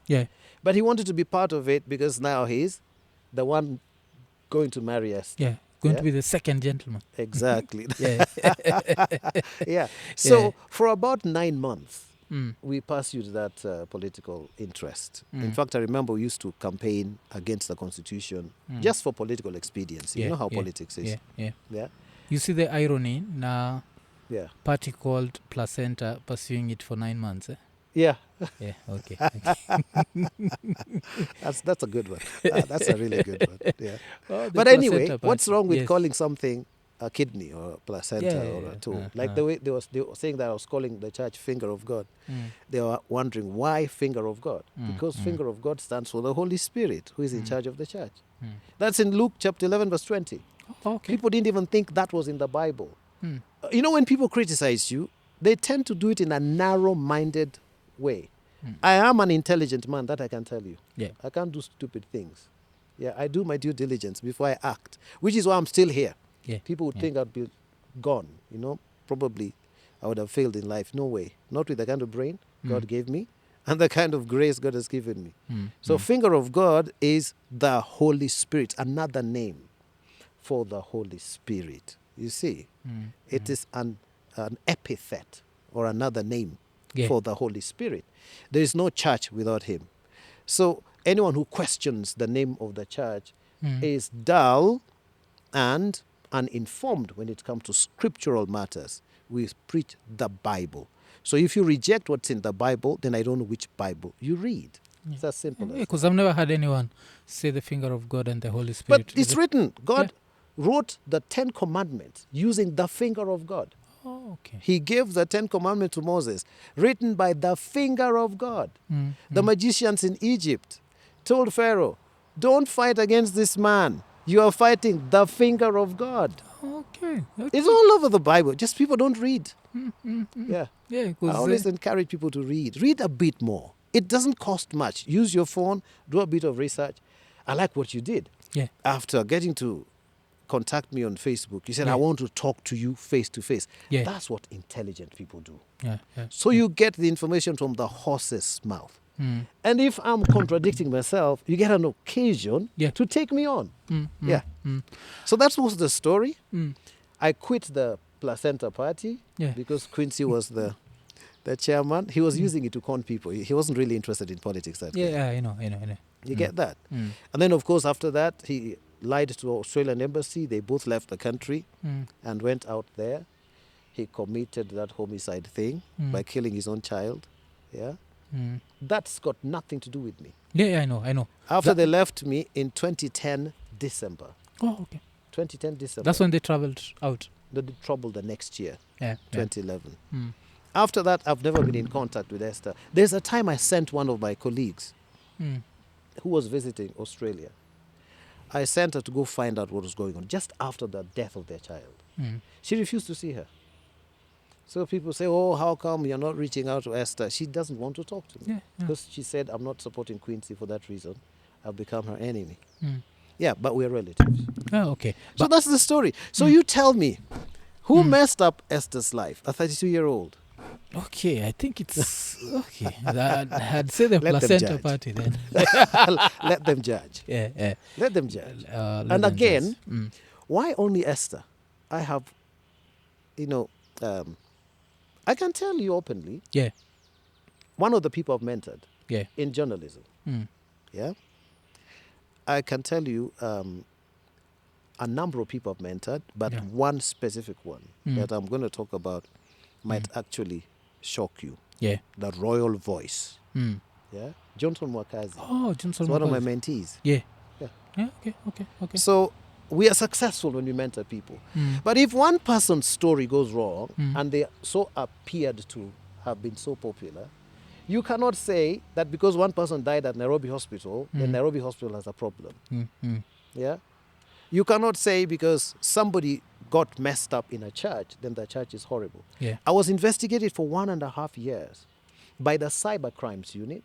But he wanted to be part of it because now he's the one going to marry Esther. Going to be the second gentleman. Exactly. So for about 9 months, we pursued that political interest. In fact, I remember we used to campaign against the Constitution just for political expediency. You know how politics is. You see the irony in a party called Placenta pursuing it for 9 months, okay. That's a good one. That's a really good one. But anyway, what's wrong with calling something a kidney or a placenta or a toe? Like the way they were saying that I was calling the church finger of God. They were wondering why finger of God? Because finger of God stands for the Holy Spirit, who is in charge of the church. That's in Luke chapter 11 verse 20. People didn't even think that was in the Bible. You know, when people criticize you, they tend to do it in a narrow-minded way. I am an intelligent man, that I can tell you. I can't do stupid things. I do my due diligence before I act, which is why I'm still here. People would think I'd be gone, you know. Probably I would have failed in life. No way. Not with the kind of brain God gave me and the kind of grace God has given me. So finger of God is the Holy Spirit, another name for the Holy Spirit. You see, it is an epithet or another name for the Holy Spirit. There is no church without him. So anyone who questions the name of the church is dull and uninformed when it comes to scriptural matters. We preach the Bible. So if you reject what's in the Bible, then I don't know which Bible you read. It's as simple as because I've never had anyone say the finger of God and the Holy Spirit. But it's written. God wrote the 10 Commandments using the finger of God. He gave the 10 Commandments to Moses, written by the finger of God. The magicians in Egypt told Pharaoh, don't fight against this man. You are fighting the finger of God. It's all over the Bible. Just people don't read. I always encourage people to read. Read a bit more. It doesn't cost much. Use your phone, do a bit of research. I like what you did. After getting to contact me on Facebook, you said, I want to talk to you face to face. That's what intelligent people do. So you get the information from the horse's mouth. And if I'm contradicting myself, you get an occasion to take me on. So that was the story. I quit the placenta party because Quincy was the chairman. He was using it to con people. He wasn't really interested in politics that day. I know. You get that? And then, of course, after that, he lied to the Australian embassy. They both left the country and went out there. He committed that homicide thing by killing his own child. That's got nothing to do with me. I know. After they left me in 2010 December. 2010 December. That's when they traveled out. They did trouble the next year, 2011. After that, I've never been in contact with Esther. There's a time I sent one of my colleagues who was visiting Australia. I sent her to go find out what was going on just after the death of their child. She refused to see her. So people say, oh, how come you're not reaching out to Esther? She doesn't want to talk to me. Because she said, I'm not supporting Quincy for that reason. I've become her enemy. Yeah, but we're relatives. Oh, okay. So that's the story. So you tell me, who messed up Esther's life? A 32-year-old. Okay, I think it's okay. I'd say the placenta party then. Let them judge. Yeah. Let them judge. And again, why only Esther? I have, I can tell you openly. Yeah. One of the people I've mentored. Yeah. In journalism. Yeah. I can tell you a number of people I've mentored, but one specific one that I'm going to talk about might actually shock you. Yeah. The royal voice. Yeah. Johnson Mwakazi. Oh, Johnson Mwakazi. One of my mentees. Yeah. Yeah. Okay. So we are successful when we mentor people. But if one person's story goes wrong and they so appeared to have been so popular, you cannot say that because one person died at Nairobi Hospital, then Nairobi Hospital has a problem. Yeah? You cannot say because somebody got messed up in a church, then the church is horrible. Yeah. I was investigated for 1.5 years by the Cyber Crimes Unit,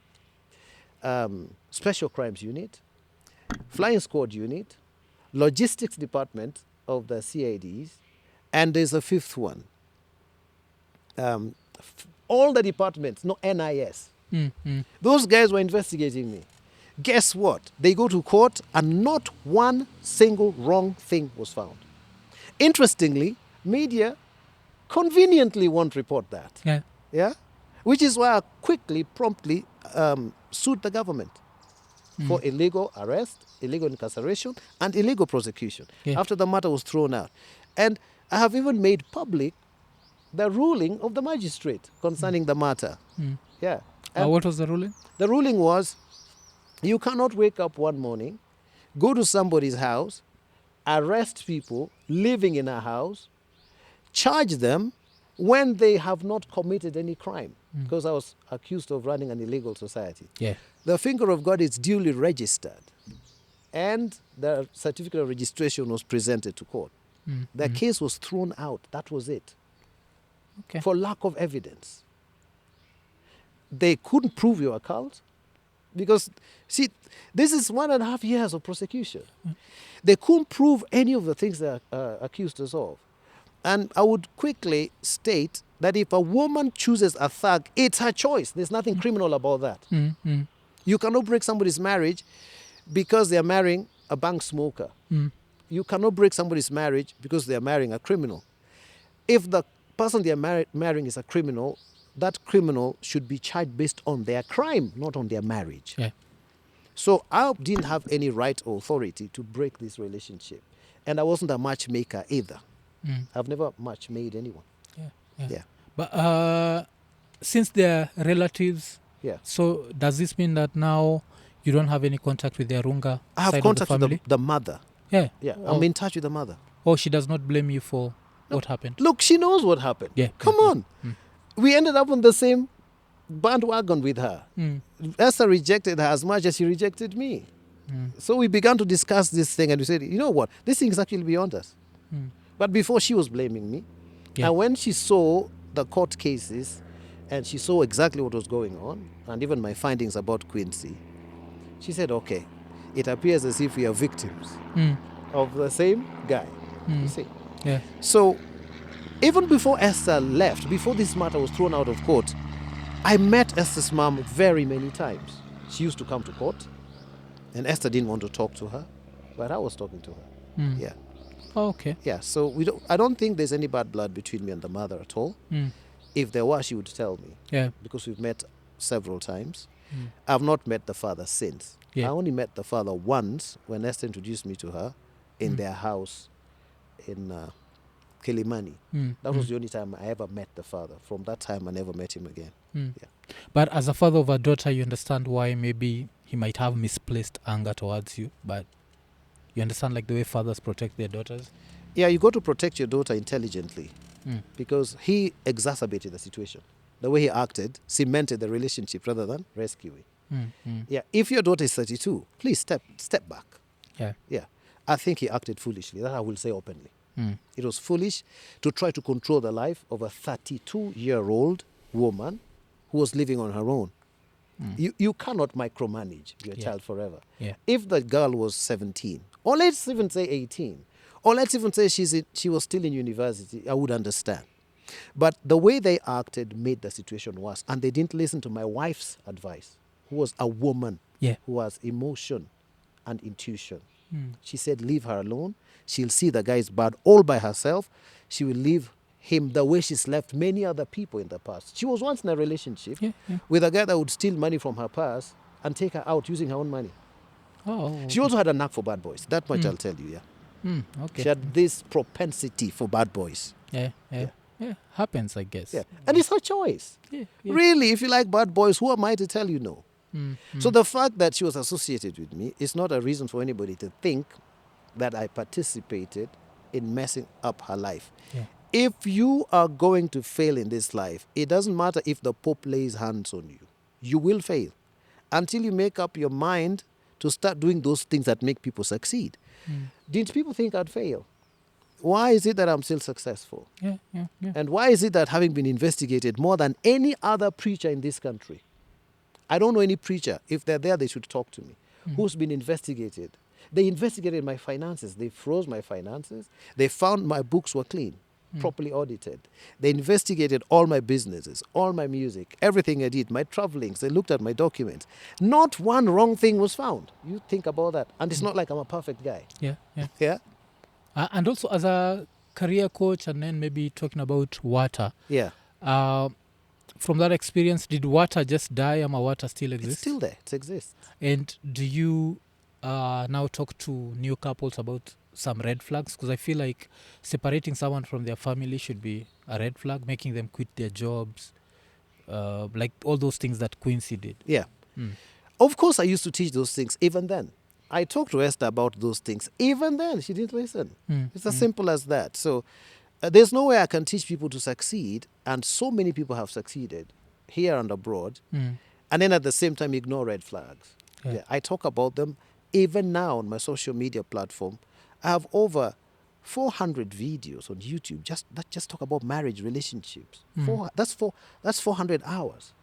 Special Crimes Unit, Flying Squad Unit, Logistics Department of the CIDs, and there's a fifth one. All the departments, no NIS. Those guys were investigating me. Guess what? They go to court and not one single wrong thing was found. Interestingly, media conveniently won't report that. Yeah? Which is why I quickly, promptly sued the government for illegal arrest, illegal incarceration, and illegal prosecution after the matter was thrown out. And I have even made public the ruling of the magistrate concerning the matter. Yeah. What was the ruling? The ruling was, you cannot wake up one morning, go to somebody's house, arrest people living in a house, charge them when they have not committed any crime. Because I was accused of running an illegal society. Yeah. The finger of God is duly registered. And the certificate of registration was presented to court. The case was thrown out. That was it. Okay. For lack of evidence. They couldn't prove your account because, see, this is 1.5 years of prosecution. They couldn't prove any of the things they accused us of. And I would quickly state that if a woman chooses a thug, it's her choice. There's nothing criminal about that. You cannot break somebody's marriage because they're marrying a bank smoker. You cannot break somebody's marriage because they're marrying a criminal. If the person they're marrying is a criminal, that criminal should be charged based on their crime, not on their marriage. Yeah. So I didn't have any right or authority to break this relationship. And I wasn't a matchmaker either. I've never match-made anyone. Yeah. But since they're relatives, so does this mean that now you don't have any contact with the Arunga I have side contact of the with family? the mother. Yeah. I'm in touch with the mother. Oh, she does not blame you for what happened? Look, she knows what happened. Yeah. Come on. We ended up on the same bandwagon with her. Esther rejected her as much as she rejected me. So we began to discuss this thing and we said, you know what? This thing is actually beyond us. But before, she was blaming me. And when she saw the court cases and she saw exactly what was going on and even my findings about Quincy, she said, okay, it appears as if we are victims of the same guy. You see? Yeah. So even before Esther left, before this matter was thrown out of court, I met Esther's mom very many times. She used to come to court, and Esther didn't want to talk to her, but I was talking to her. Yeah. Oh, okay. Yeah, so I don't think there's any bad blood between me and the mother at all. If there was, she would tell me. Yeah. Because we've met several times. I've not met the father since. Yeah. I only met the father once when Esther introduced me to her in their house in Kilimani. That was the only time I ever met the father. From that time, I never met him again. Yeah. But as a father of a daughter, you understand why maybe he might have misplaced anger towards you, but you understand like the way fathers protect their daughters? Yeah, you got to protect your daughter intelligently because he exacerbated the situation. the way he acted, cemented the relationship rather than rescuing. Yeah, if your daughter is 32, please step back. Yeah. I think he acted foolishly. That I will say openly. It was foolish to try to control the life of a 32-year-old woman who was living on her own. You cannot micromanage your child forever. If the girl was 17, or let's even say 18, or let's even say she was still in university, I would understand. But the way they acted made the situation worse. And they didn't listen to my wife's advice, who was a woman who has emotion and intuition. She said, leave her alone. She'll see the guy is bad all by herself. She will leave him the way she's left many other people in the past. She was once in a relationship with a guy that would steal money from her purse and take her out using her own money. She also had a knack for bad boys. That much I'll tell you, She had this propensity for bad boys. Yeah, happens, I guess. Yeah. And it's her choice. Really, if you like bad boys, who am I to tell you no? So the fact that she was associated with me is not a reason for anybody to think that I participated in messing up her life. If you are going to fail in this life, it doesn't matter if the Pope lays hands on you. You will fail until you make up your mind to start doing those things that make people succeed. Didn't people think I'd fail? Why is it that I'm still successful? And why is it that having been investigated more than any other preacher in this country, I don't know any preacher, if they're there, they should talk to me, who's been investigated. They investigated my finances. They froze my finances. They found my books were clean, properly audited. They investigated all my businesses, all my music, everything I did, my travelings. They looked at my documents. Not one wrong thing was found. You think about that. And it's not like I'm a perfect guy. Yeah. And also as a career coach, and then maybe talking about water. From that experience, did water just die, or water still exists? It's still there. It exists. And do you now talk to new couples about some red flags? Because I feel like separating someone from their family should be a red flag, making them quit their jobs, like all those things that Quincy did. Of course, I used to teach those things even then. I talked to Esther about those things. Even then, she didn't listen. It's as simple as that. So there's no way I can teach people to succeed, and so many people have succeeded here and abroad, and then at the same time ignore red flags. I talk about them even now on my social media platform. I have over 400 videos on YouTube that just talk about marriage, relationships. That's 400 hours,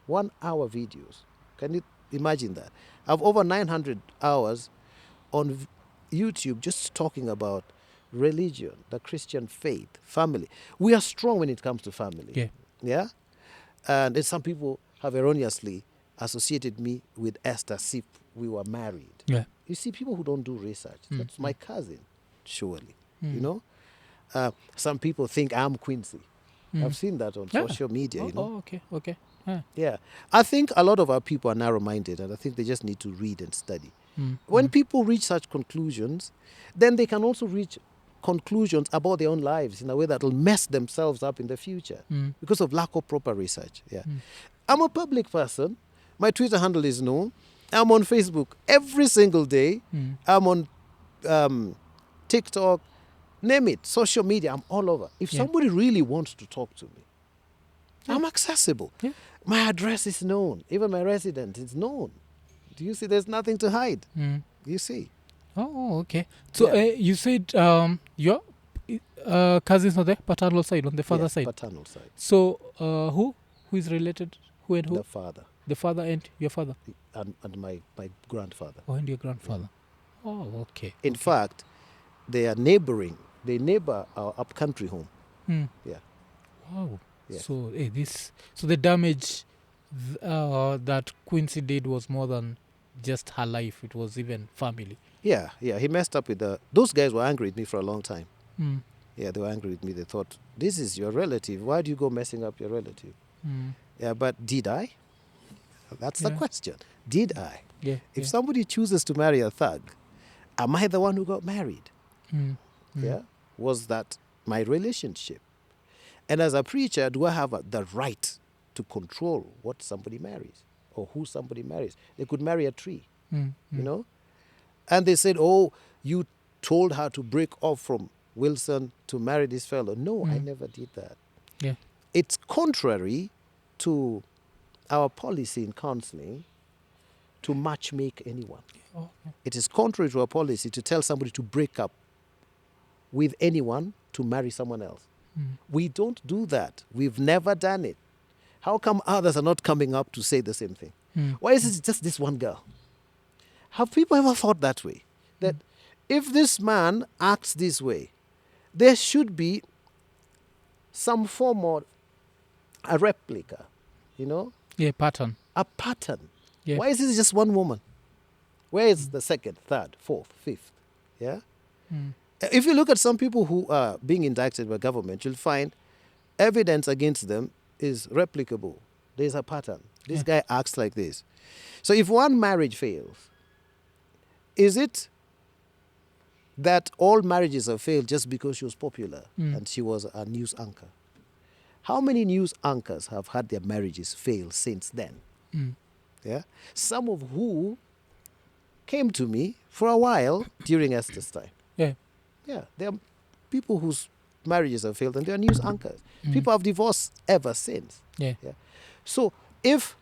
1 hour videos. Can you imagine that? I have over 900 hours on YouTube just talking about religion, the Christian faith, family. We are strong when it comes to family. And then some people have erroneously associated me with Esther as if we were married. You see, people who don't do research, that's my cousin, surely. You know? Some people think I'm Quincy. I've seen that on social media, you know. Okay. I think a lot of our people are narrow-minded, and I think they just need to read and study. When people reach such conclusions, then they can also reach conclusions about their own lives in a way that will mess themselves up in the future because of lack of proper research. I'm a public person. My Twitter handle is known. I'm on Facebook every single day. I'm on TikTok, name it, social media. I'm all over. If somebody really wants to talk to me, I'm accessible. My address is known. Even my residence is known. Do you see? There's nothing to hide. You see? Oh, okay. So you said your cousins on the paternal side, on the father side? Paternal side. So who is related? Who and who? The father. The father and your father? And my grandfather. Oh, and your grandfather. Oh, okay. In fact, they are neighboring. They neighbor our upcountry home. Wow. So so the damage that Quincy did was more than just her life. It was even family. He messed up with those guys were angry with me for a long time. They were angry with me. They thought, this is your relative. Why do you go messing up your relative? But did I? That's the question. Did I? If somebody chooses to marry a thug, am I the one who got married? Was that my relationship? And as a preacher, do I have the right to control what somebody marries or who somebody marries? They could marry a tree, you know? And they said, oh, you told her to break off from Wilson to marry this fellow. No, I never did that. It's contrary to our policy in counseling to match-make anyone. Oh, okay. It is contrary to our policy to tell somebody to break up with anyone to marry someone else. We don't do that. We've never done it. How come others are not coming up to say the same thing? Why is it just this one girl? Have people ever thought that way? That if this man acts this way, there should be some form of a replica, you know? Yeah, pattern. A pattern. Yeah. Why is it just one woman? Where is the second, third, fourth, fifth? Yeah? If you look at some people who are being indicted by government, you'll find evidence against them is replicable. There's a pattern. This guy acts like this. So if one marriage fails, is it that all marriages have failed just because she was popular and she was a news anchor? How many news anchors have had their marriages fail since then? Yeah, some of who came to me for a while during Esther's time. Yeah, there are people whose marriages have failed and they are news anchors. People have divorced ever since. Yeah. So if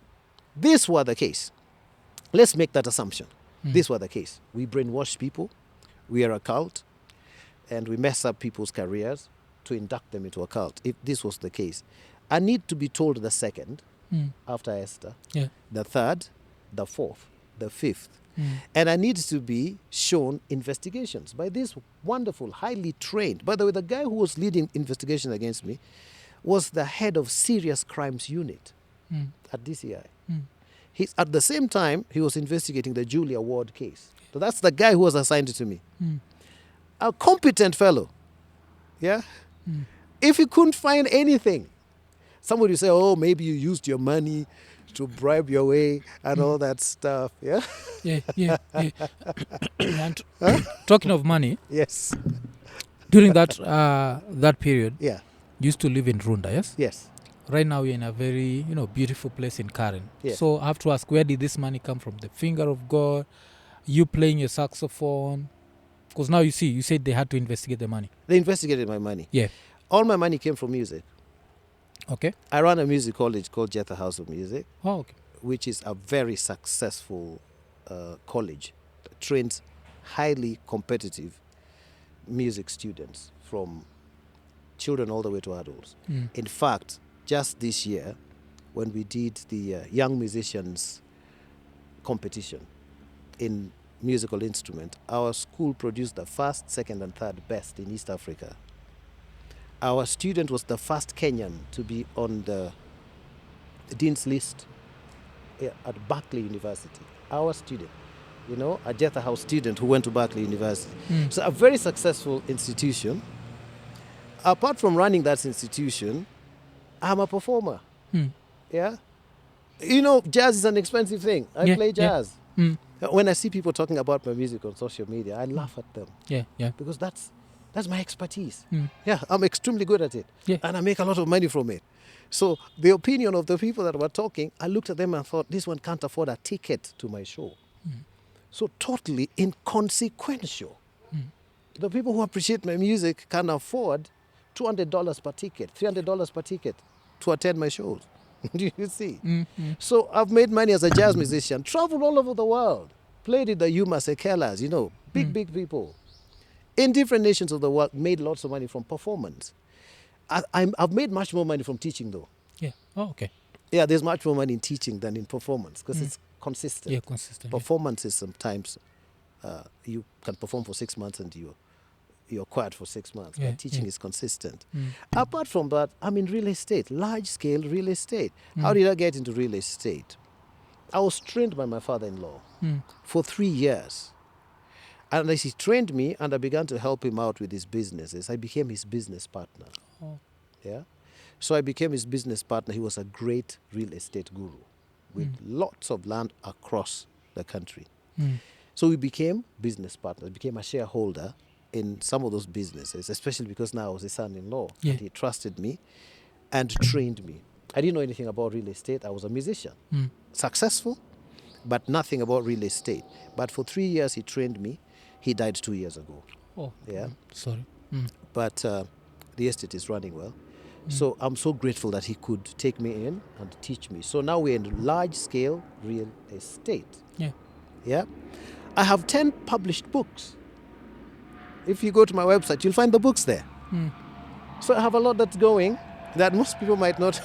this were the case, let's make that assumption. This were the case. We brainwash people, we are a cult, and we mess up people's careers to induct them into a cult. If this was the case, I need to be told the second after Esther, the third, the fourth, the fifth. And I need to be shown investigations by this wonderful, highly trained. By the way, the guy who was leading investigation against me was the head of serious crimes unit at DCI. He's, at the same time, he was investigating the Julia Ward case. So that's the guy who was assigned to me. A competent fellow. Yeah? If he couldn't find anything, somebody would say, oh, maybe you used your money to bribe your way and all that stuff. Yeah? And talking of money. Yes. During that period, you used to live in Runda, yes? Yes. Right now you're in a very, beautiful place in Karen. Yes. So I have to ask, where did this money come from? The finger of God? You playing your saxophone? Because now you said they had to investigate the money. They investigated my money. Yeah. All my money came from music. Okay. I ran a music college called Jetha House of Music. Oh, okay. Which is a very successful college that trains highly competitive music students from children all the way to adults. In fact, just this year, when we did the Young Musicians competition in musical instrument, our school produced the first, second, and third best in East Africa. Our student was the first Kenyan to be on the Dean's list at Berkeley University. Our student, a Jetha House student who went to Berkeley University. So a very successful institution. Apart from running that institution, I'm a performer. Yeah? Jazz is an expensive thing. I play jazz. When I see people talking about my music on social media, I laugh at them. Because that's my expertise. Yeah, I'm extremely good at it. And I make a lot of money from it. So the opinion of the people that were talking, I looked at them and thought, this one can't afford a ticket to my show. So totally inconsequential. The people who appreciate my music can afford $200 per ticket, $300 per ticket to attend my shows. Do you see? So I've made money as a jazz musician, traveled all over the world, played in the Yuma Sekelas, big people. In different nations of the world, made lots of money from performance. I've made much more money from teaching, though. Yeah. Oh, okay. Yeah, there's much more money in teaching than in performance because it's consistent. Yeah, consistent. Performance is sometimes you can perform for 6 months and you're quiet for 6 months. But teaching is consistent. Apart from that, I'm in real estate, large-scale real estate. How did I get into real estate? I was trained by my father-in-law for 3 years. And as he trained me and I began to help him out with his businesses, I became his business partner. Oh. Yeah. So I became his business partner. He was a great real estate guru with lots of land across the country. So we became business partners, became a shareholder in some of those businesses, especially because now I was his son-in-law. And he trusted me and trained me. I didn't know anything about real estate. I was a musician. Successful, but nothing about real estate. But for 3 years he trained me. He died 2 years ago. Oh, yeah. Sorry. But the estate is running well. So I'm so grateful that he could take me in and teach me. So now we're in large-scale real estate. Yeah. I have 10 published books. If you go to my website, you'll find the books there. So I have a lot that's going that most people might not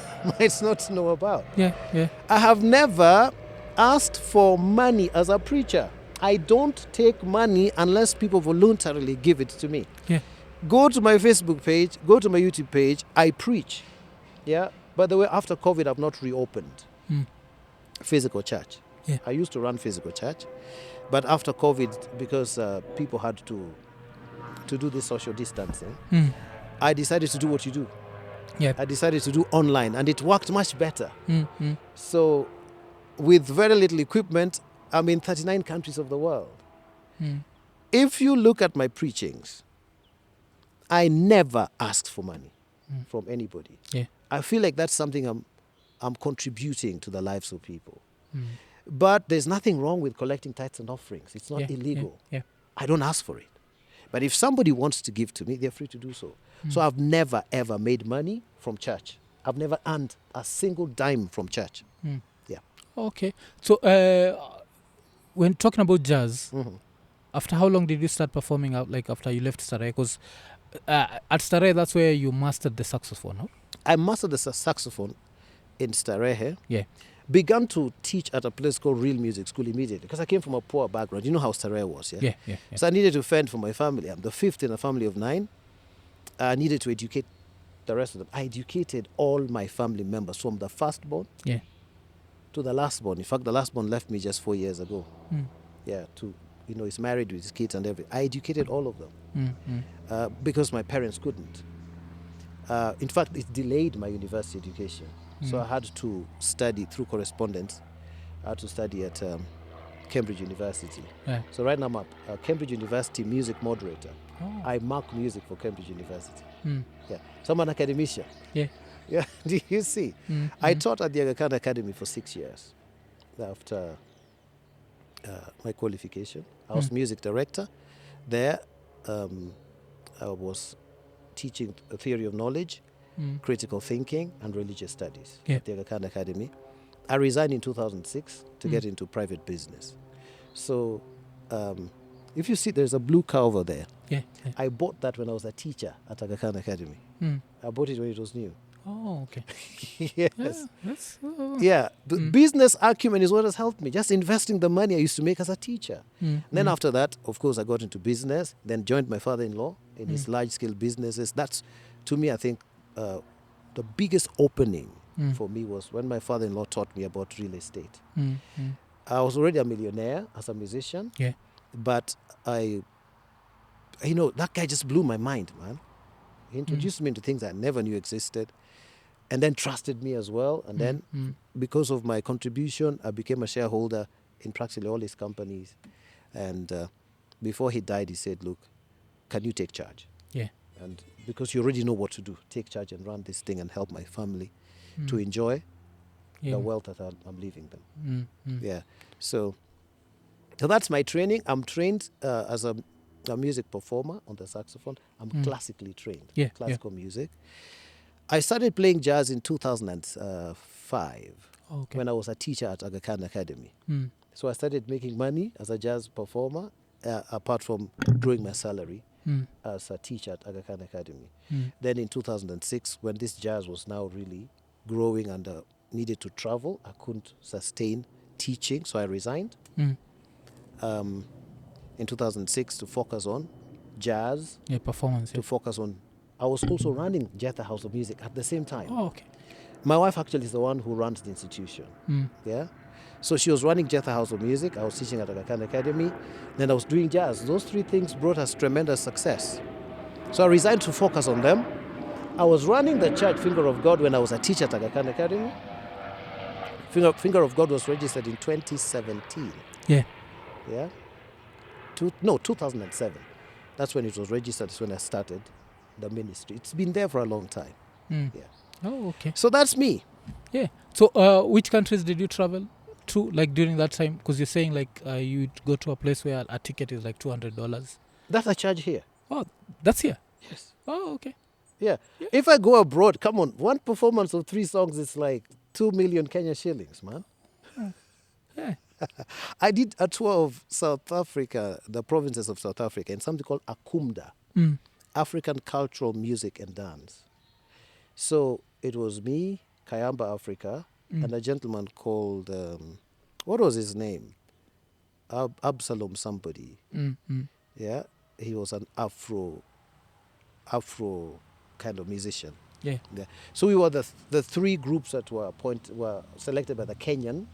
know about. I have never asked for money as a preacher. I don't take money unless people voluntarily give it to me. Go to my Facebook page, go to my YouTube page, I preach. By the way, after COVID, I've not reopened physical church. I used to run physical church, but after COVID, because people had to do this social distancing, I decided to do what you do. I decided to do online, and it worked much better. So with very little equipment, I'm in 39 countries of the world. If you look at my preachings, I never asked for money from anybody. I feel like that's something I'm contributing to the lives of people. But there's nothing wrong with collecting tithes and offerings. It's not illegal. I don't ask for it. But if somebody wants to give to me, they're free to do so. So I've never, ever made money from church. I've never earned a single dime from church. Okay. So when talking about jazz, after how long did you start performing out, like after you left Starehe? Because at Starehe, that's where you mastered the saxophone, no? I mastered the saxophone in Starehe. Began to teach at a place called Real Music School immediately because I came from a poor background. You know how Starehe was, So I needed to fend for my family. I'm the fifth in a family of 9. I needed to educate the rest of them. I educated all my family members from the firstborn to the lastborn. In fact, the lastborn left me just 4 years ago. He's married with his kids and everything. I educated all of them because my parents couldn't. In fact, it delayed my university education. So I had to study through correspondence. I had to study at Cambridge University. So right now I'm a Cambridge University music moderator. I mark music for Cambridge University. So I'm an academician. Do you see? I taught at the Aga Khan Academy for 6 years after my qualification. I was music director there. I was teaching a theory of knowledge, critical thinking, and religious studies at the Aga Khan Academy. I resigned in 2006 to get into private business. So if you see, there's a blue car over there. I bought that when I was a teacher at Aga Khan Academy. I bought it when it was new. Oh, okay. Yes. The business acumen is what has helped me. Just investing the money I used to make as a teacher. Then after that, of course, I got into business, then joined my father-in-law in his large-scale businesses. That's, to me, I think, the biggest opening for me was when my father-in-law taught me about real estate. I was already a millionaire as a musician, but that guy just blew my mind, man. He introduced me into things I never knew existed, and then trusted me as well. And then because of my contribution, I became a shareholder in practically all his companies. And before he died, he said, look, can you take charge? And because you already know what to do, take charge and run this thing and help my family to enjoy the wealth that I'm leaving them. So that's my training. I'm trained as a music performer on the saxophone. I'm classically trained, classical music. I started playing jazz in 2005 when I was a teacher at Aga Khan Academy. So I started making money as a jazz performer, apart from growing my salary as a teacher at Aga Khan Academy. Then in 2006, when this jazz was now really growing and needed to travel, I couldn't sustain teaching, so I resigned. In 2006 to focus on jazz, performance, to focus on. I was also running Jetha House of Music at the same time. Oh, okay. My wife actually is the one who runs the institution. So she was running Jetha House of Music. I was teaching at Aga Khan Academy. Then I was doing jazz. Those three things brought us tremendous success. So I resigned to focus on them. I was running the church Finger of God when I was a teacher at Aga Khan Academy. Finger of God was registered in 2017. 2007. That's when it was registered. That's when I started the ministry. It's been there for a long time. Oh, okay. So that's me. So which countries did you travel to, like, during that time? Because you're saying, like, you'd go to a place where a ticket is like $200. That's a charge here. Oh, that's here? Yes. Oh, okay. Yeah. If I go abroad, come on, one performance of 3 songs is like 2 million Kenya shillings, man. Yeah. I did a tour of South Africa, the provinces of South Africa, and something called Akumda, African Cultural Music and Dance. So it was me, Kayamba Africa, and a gentleman called, what was his name? Absalom somebody. Yeah, he was an Afro kind of musician. Yeah. So we were the 3 groups that were selected by the Kenyan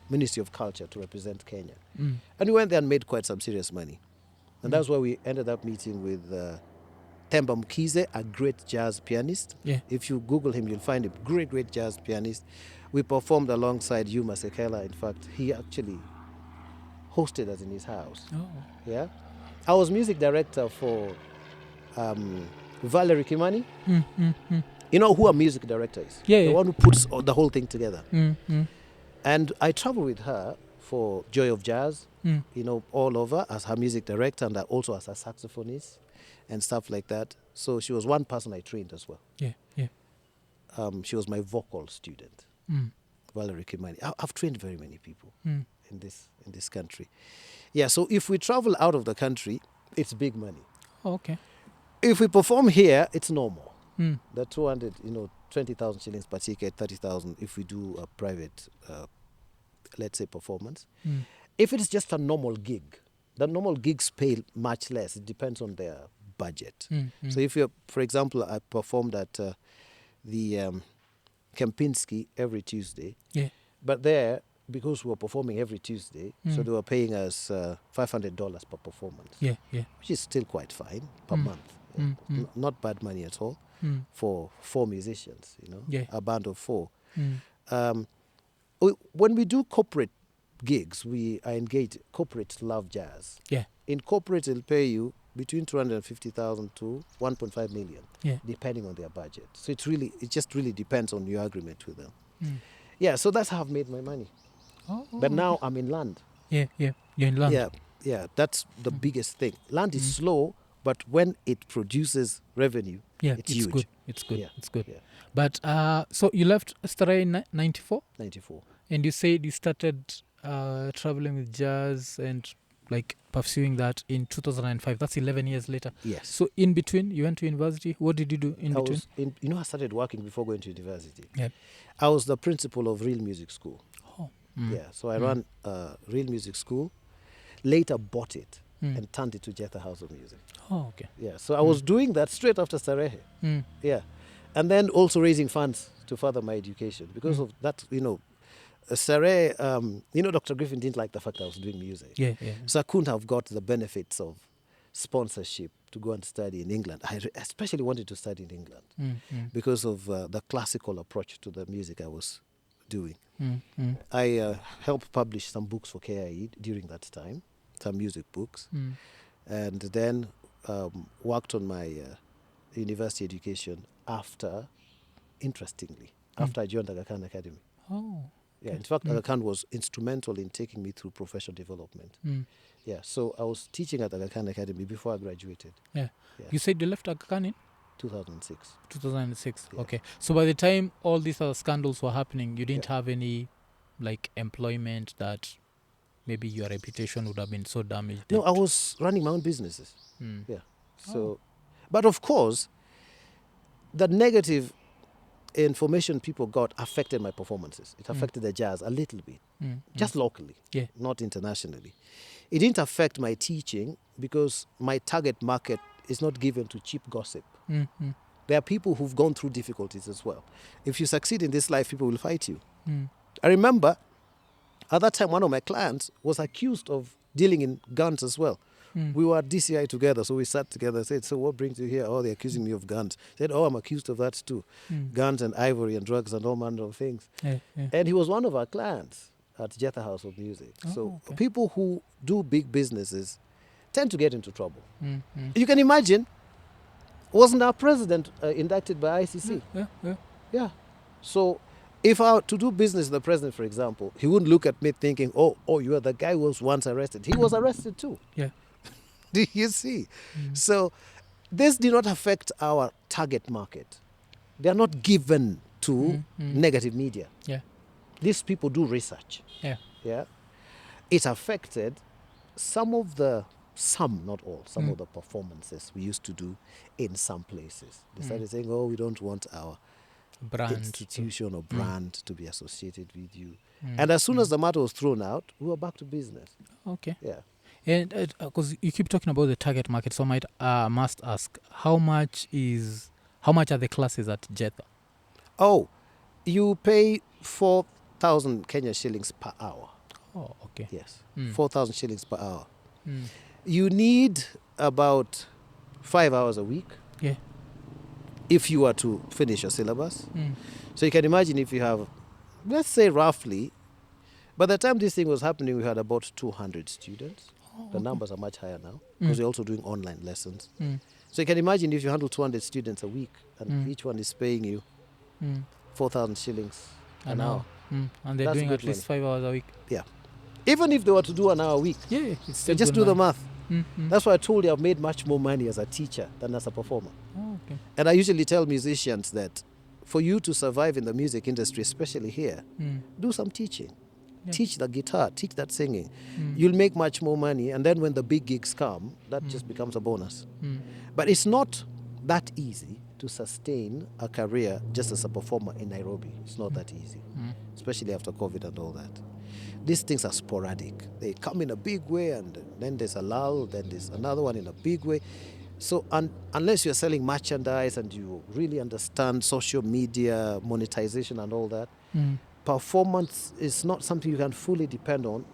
Ministry of Culture to represent Kenya. And we went there and made quite some serious money. And that's where we ended up meeting with Themba Mkhize, a great jazz pianist. Yeah. If you Google him, you'll find him. Great jazz pianist. We performed alongside Yuma Sekela. In fact, he actually hosted us in his house. Oh. Yeah. I was music director for Valerie Kimani. You know who a music director is? Yeah. The one who puts the whole thing together. And I traveled with her for Joy of Jazz, all over as her music director and also as a saxophonist and stuff like that. So she was one person I trained as well. Yeah. She was my vocal student, Valerie Kimani. I've trained very many people in this country. Yeah, so if we travel out of the country, it's big money. Oh, okay. If we perform here, it's normal. The 200, 20,000 shillings per ticket, 30,000 if we do a private, let's say, performance. If it's just a normal gig, the normal gigs pay much less. It depends on their budget. So if you're, for example, I performed at the Kempinski every Tuesday. Yeah. But there, because we were performing every Tuesday, so they were paying us $500 per performance. Yeah. Which is still quite fine per month. Not bad money at all for 4 musicians, a band of 4. When we do corporate gigs, we are engaged. Corporates love jazz. Yeah. In corporate, they'll pay you between 250,000 to 1.5 million, depending on their budget. So it just really depends on your agreement with them. Yeah, so that's how I've made my money. But now I'm in land. Yeah, you're in land. Yeah, that's the biggest thing. Land is slow, but when it produces revenue, it's huge. Good. It's good. Yeah. It's good. Yeah. But so you left Starehe in 94? 94. And you said you started traveling with jazz and like pursuing that in 2005. That's 11 years later. Yes. So in between, you went to university. What did you do in between? I started working before going to university. Yeah. I was the principal of Real Music School. Oh. Yeah, so I ran Real Music School, later bought it and turned it to Jetha House of Music. Oh, okay. Yeah, so I was doing that straight after Starehe. Yeah, and then also raising funds to further my education because of that, Starehe, Dr. Griffin didn't like the fact I was doing music. Yeah. So I couldn't have got the benefits of sponsorship to go and study in England. I especially wanted to study in England because of the classical approach to the music I was doing. I helped publish some books for KIE during that time, some music books, and then worked on my university education after I joined Aga Khan Academy. Oh. Yeah, in fact, Aga Khan was instrumental in taking me through professional development. Yeah, so I was teaching at Aga Khan Academy before I graduated. Yeah. You said you left Aga Khan in? 2006. 2006. Yeah. Okay. So by the time all these other scandals were happening, you didn't have any employment that maybe your reputation would have been so damaged? No, I was running my own businesses. Yeah. So, but of course, the negative information people got affected my performances. It affected the jazz a little bit, just locally, not internationally. It didn't affect my teaching because my target market is not given to cheap gossip. There are people who've gone through difficulties as well. If you succeed in this life, people will fight you. I remember at that time, one of my clients was accused of dealing in guns as well. We were at DCI together, so we sat together and said, so what brings you here? Oh, they're accusing me of guns. I said, oh, I'm accused of that too. Guns and ivory and drugs and all manner of things. And he was one of our clients at Jetha House of Music. People who do big businesses tend to get into trouble. You can imagine, wasn't our president inducted by ICC? Yeah. So if I were to do business with the president, for example, he wouldn't look at me thinking, oh, you are the guy who was once arrested. He was arrested too. Yeah. Do you see? So this did not affect our target market. They are not given to negative media. Yeah. These people do research. Yeah. Yeah. It affected some, not all, some of the performances we used to do in some places. They started saying, we don't want our brand institution or brand to be associated with you. And as soon as the matter was thrown out, we were back to business. Okay. Yeah. And because you keep talking about the target market, so I must ask, how much are the classes at Jetha? Oh, you pay 4,000 Kenya shillings per hour. Oh, okay. Yes, 4,000 shillings per hour. Mm. You need about 5 hours a week. Yeah. If you are to finish your syllabus. So you can imagine if you have, let's say roughly, by the time this thing was happening, we had about 200 students. The numbers are much higher now because we're also doing online lessons. So you can imagine if you handle 200 students a week and each one is paying you 4,000 shillings an hour. And they're doing at least 5 hours a week. Yeah. Even if they were to do an hour a week, it's they just do the math. That's why I told you I've made much more money as a teacher than as a performer. Oh, okay. And I usually tell musicians that for you to survive in the music industry, especially here, do some teaching. Yeah. Teach the guitar, teach that singing. You'll make much more money. And then when the big gigs come, that just becomes a bonus. But it's not that easy to sustain a career just as a performer in Nairobi. It's not that easy, especially after COVID and all that. These things are sporadic. They come in a big way, and then there's a lull, then there's another one in a big way. So unless you're selling merchandise and you really understand social media, monetization and all that, performance is not something you can fully depend on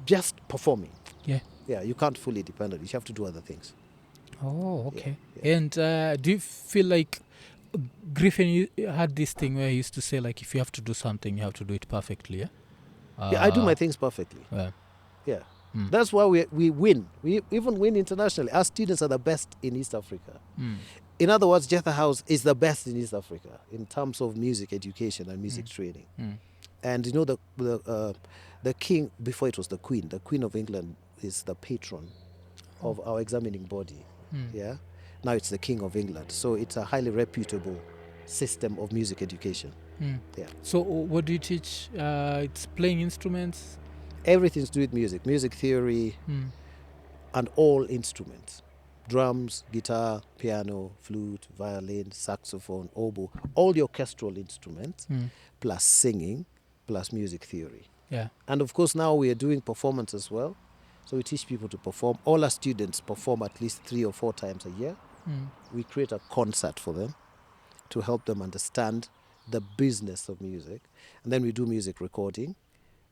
just performing. Yeah. Yeah, you can't fully depend on it. You have to do other things. Oh, okay. Yeah. And do you feel like Griffin you had this thing where he used to say, like, if you have to do something, you have to do it perfectly, yeah? Yeah, I do my things perfectly. Yeah. That's why we win. We even win internationally. Our students are the best in East Africa. In other words, Jetha House is the best in East Africa in terms of music education and music training. And you know, the king, before it was the Queen of England is the patron of our examining body. Yeah. Now it's the King of England. So it's a highly reputable system of music education. Yeah. So what do you teach? It's playing instruments? Everything's to do with music. Music theory and all instruments. Drums, guitar, piano, flute, violin, saxophone, oboe. All the orchestral instruments plus singing plus music theory. Yeah. And of course now we are doing performance as well. So we teach people to perform. All our students perform at least 3 or 4 times a year. We create a concert for them to help them understand the business of music. And then we do music recording.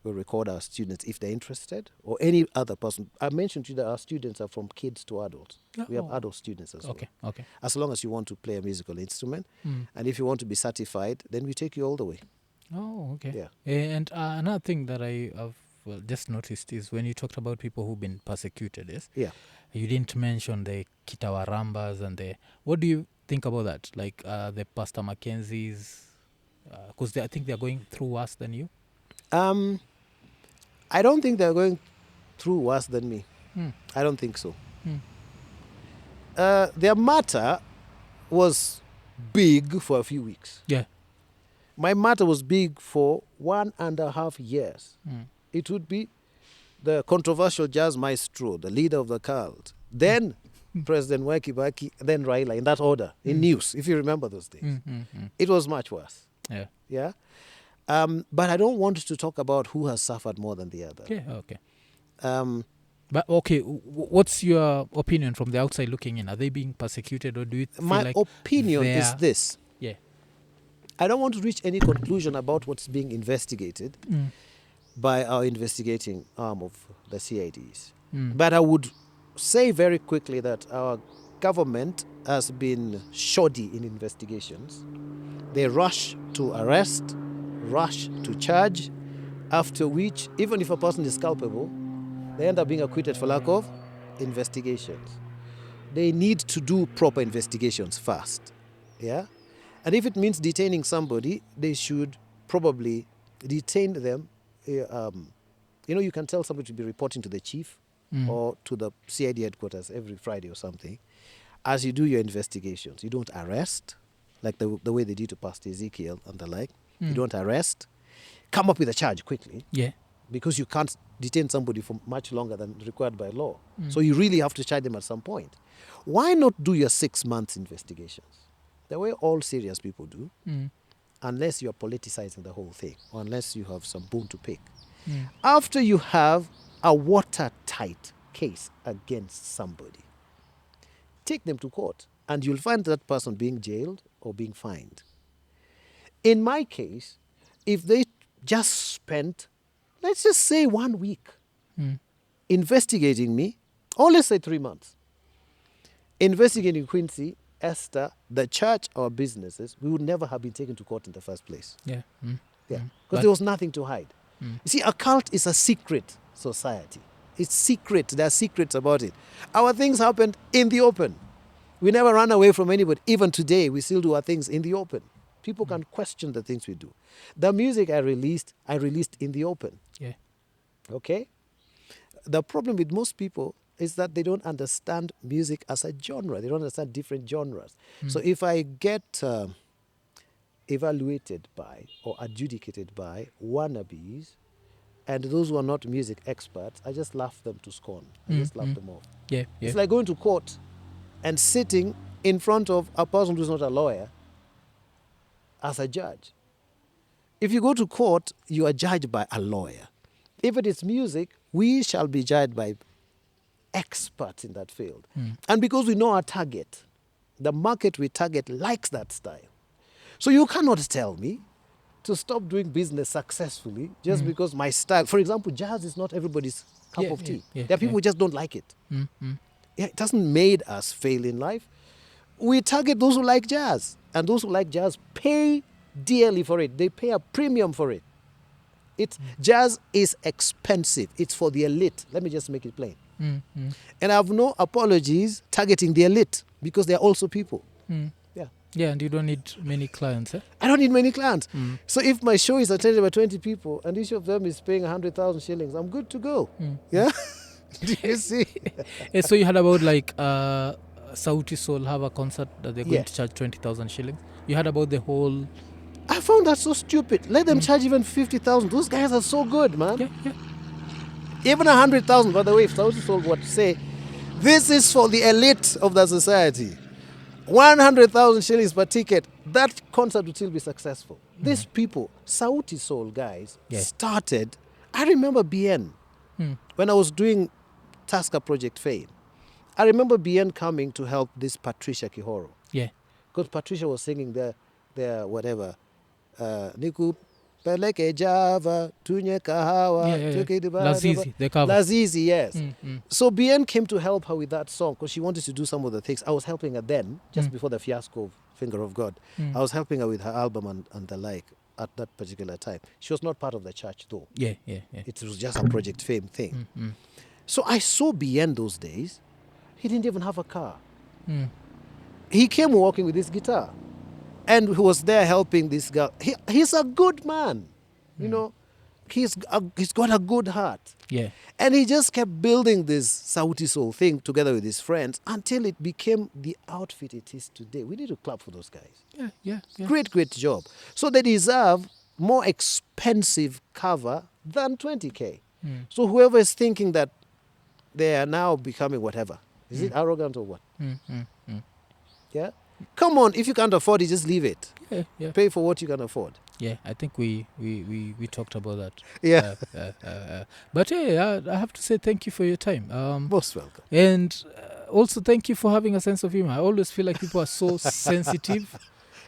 We record our students if they're interested, or any other person. I mentioned to you that our students are from kids to adults. We have adult students as well. Okay. As long as you want to play a musical instrument. And if you want to be certified, then we take you all the way. Oh, okay. Yeah. And another thing that I have just noticed is when you talked about people who've been persecuted, yes? Yeah. You didn't mention the Kitawarambas and what do you think about that? Like the Pastor Mackenzies, because I think they're going through worse than you? I don't think they're going through worse than me. I don't think so. Their matter was big for a few weeks. Yeah. My matter was big for 1.5 years. It would be the controversial jazz maestro, the leader of the cult, then President Mwai Kibaki, then Raila, in that order, in news, if you remember those days. It was much worse. Yeah. Yeah. But I don't want to talk about who has suffered more than the other. Yeah, okay. But okay, what's your opinion from the outside looking in? Are they being persecuted, or do you feel my opinion is this? Yeah. I don't want to reach any conclusion about what's being investigated by our investigating arm of the CIDs. But I would say very quickly that our government has been shoddy in investigations. They rush to arrest, rush to charge, after which, even if a person is culpable, they end up being acquitted for lack of investigations. They need to do proper investigations first. Yeah? And if it means detaining somebody, they should probably detain them. You can tell somebody to be reporting to the chief or to the CID headquarters every Friday or something. as you do your investigations, you don't arrest, like the way they did to Pastor Ezekiel and the like. You don't arrest, come up with a charge quickly. Yeah. Because you can't detain somebody for much longer than required by law. So you really have to charge them at some point. Why not do your 6 months investigations? The way all serious people do, unless you're politicizing the whole thing, or unless you have some bone to pick. After you have a watertight case against somebody, take them to court, and you'll find that person being jailed or being fined. In my case, if they just spent, let's just say 1 week, investigating me, or let's say 3 months, investigating Quincy, Esther, the church, or businesses, we would never have been taken to court in the first place. Yeah. Because there was nothing to hide. You see, a cult is a secret society. It's secret. There are secrets about it. Our things happened in the open. We never run away from anybody. Even today, we still do our things in the open. People can question the things we do. The music I released in the open. Yeah. Okay? The problem with most people is that they don't understand music as a genre. They don't understand different genres. So if I get evaluated by or adjudicated by wannabes and those who are not music experts, I just laugh them to scorn. I just laugh them off. Yeah. It's like going to court and sitting in front of a person who's not a lawyer as a judge. If you go to court, you are judged by a lawyer. If it is music, we shall be judged by experts in that field. And because we know our target, the market we target likes that style. So you cannot tell me to stop doing business successfully just because my style, for example, jazz is not everybody's cup of tea. There are people who just don't like it. It doesn't make us fail in life. We target those who like jazz, and those who like jazz pay dearly for it. They pay a premium for it. Jazz is expensive. It's for the elite. Let me just make it plain. And I have no apologies targeting the elite because they're also people. Yeah, and you don't need many clients, eh? I don't need many clients. So if my show is attended by 20 people and each of them is paying 100,000 shillings, I'm good to go. Yeah? Do you see? So you heard about like Sauti Soul have a concert that they're going to charge 20,000 shillings. You heard about the whole... I found that so stupid. Let them charge even 50,000. Those guys are so good, man. Yeah. Even 100,000, by the way, if Sauti Soul were to say, this is for the elite of the society, 100,000 shillings per ticket, that concert would still be successful. These people, Sauti Soul guys, started... I remember BN, when I was doing Tasker Project Fame. I remember BN coming to help this Patricia Kihoro. Yeah. Because Patricia was singing their whatever, Niku Peleke Java, Tunye Kahawa, Lazizi, the cover. Lazizi, yes. So BN came to help her with that song because she wanted to do some of the things. I was helping her then, just before the fiasco of Finger of God. I was helping her with her album and the like at that particular time. She was not part of the church though. Yeah. It was just a Project Fame thing. So I saw BN those days. He didn't even have a car. He came walking with his guitar. And he was there helping this girl. He's a good man. You know, he's got a good heart. Yeah. And he just kept building this Sauti Soul thing together with his friends until it became the outfit it is today. We need to clap for those guys. Yeah. Great job. So they deserve more expensive cover than 20K. So whoever is thinking that they are now becoming whatever, is it arrogant or what? Yeah? Come on, if you can't afford it, just leave it. Yeah. Pay for what you can afford. Yeah, I think we talked about that. Yeah. But hey, I have to say thank you for your time. Most welcome. And also thank you for having a sense of humor. I always feel like people are so sensitive.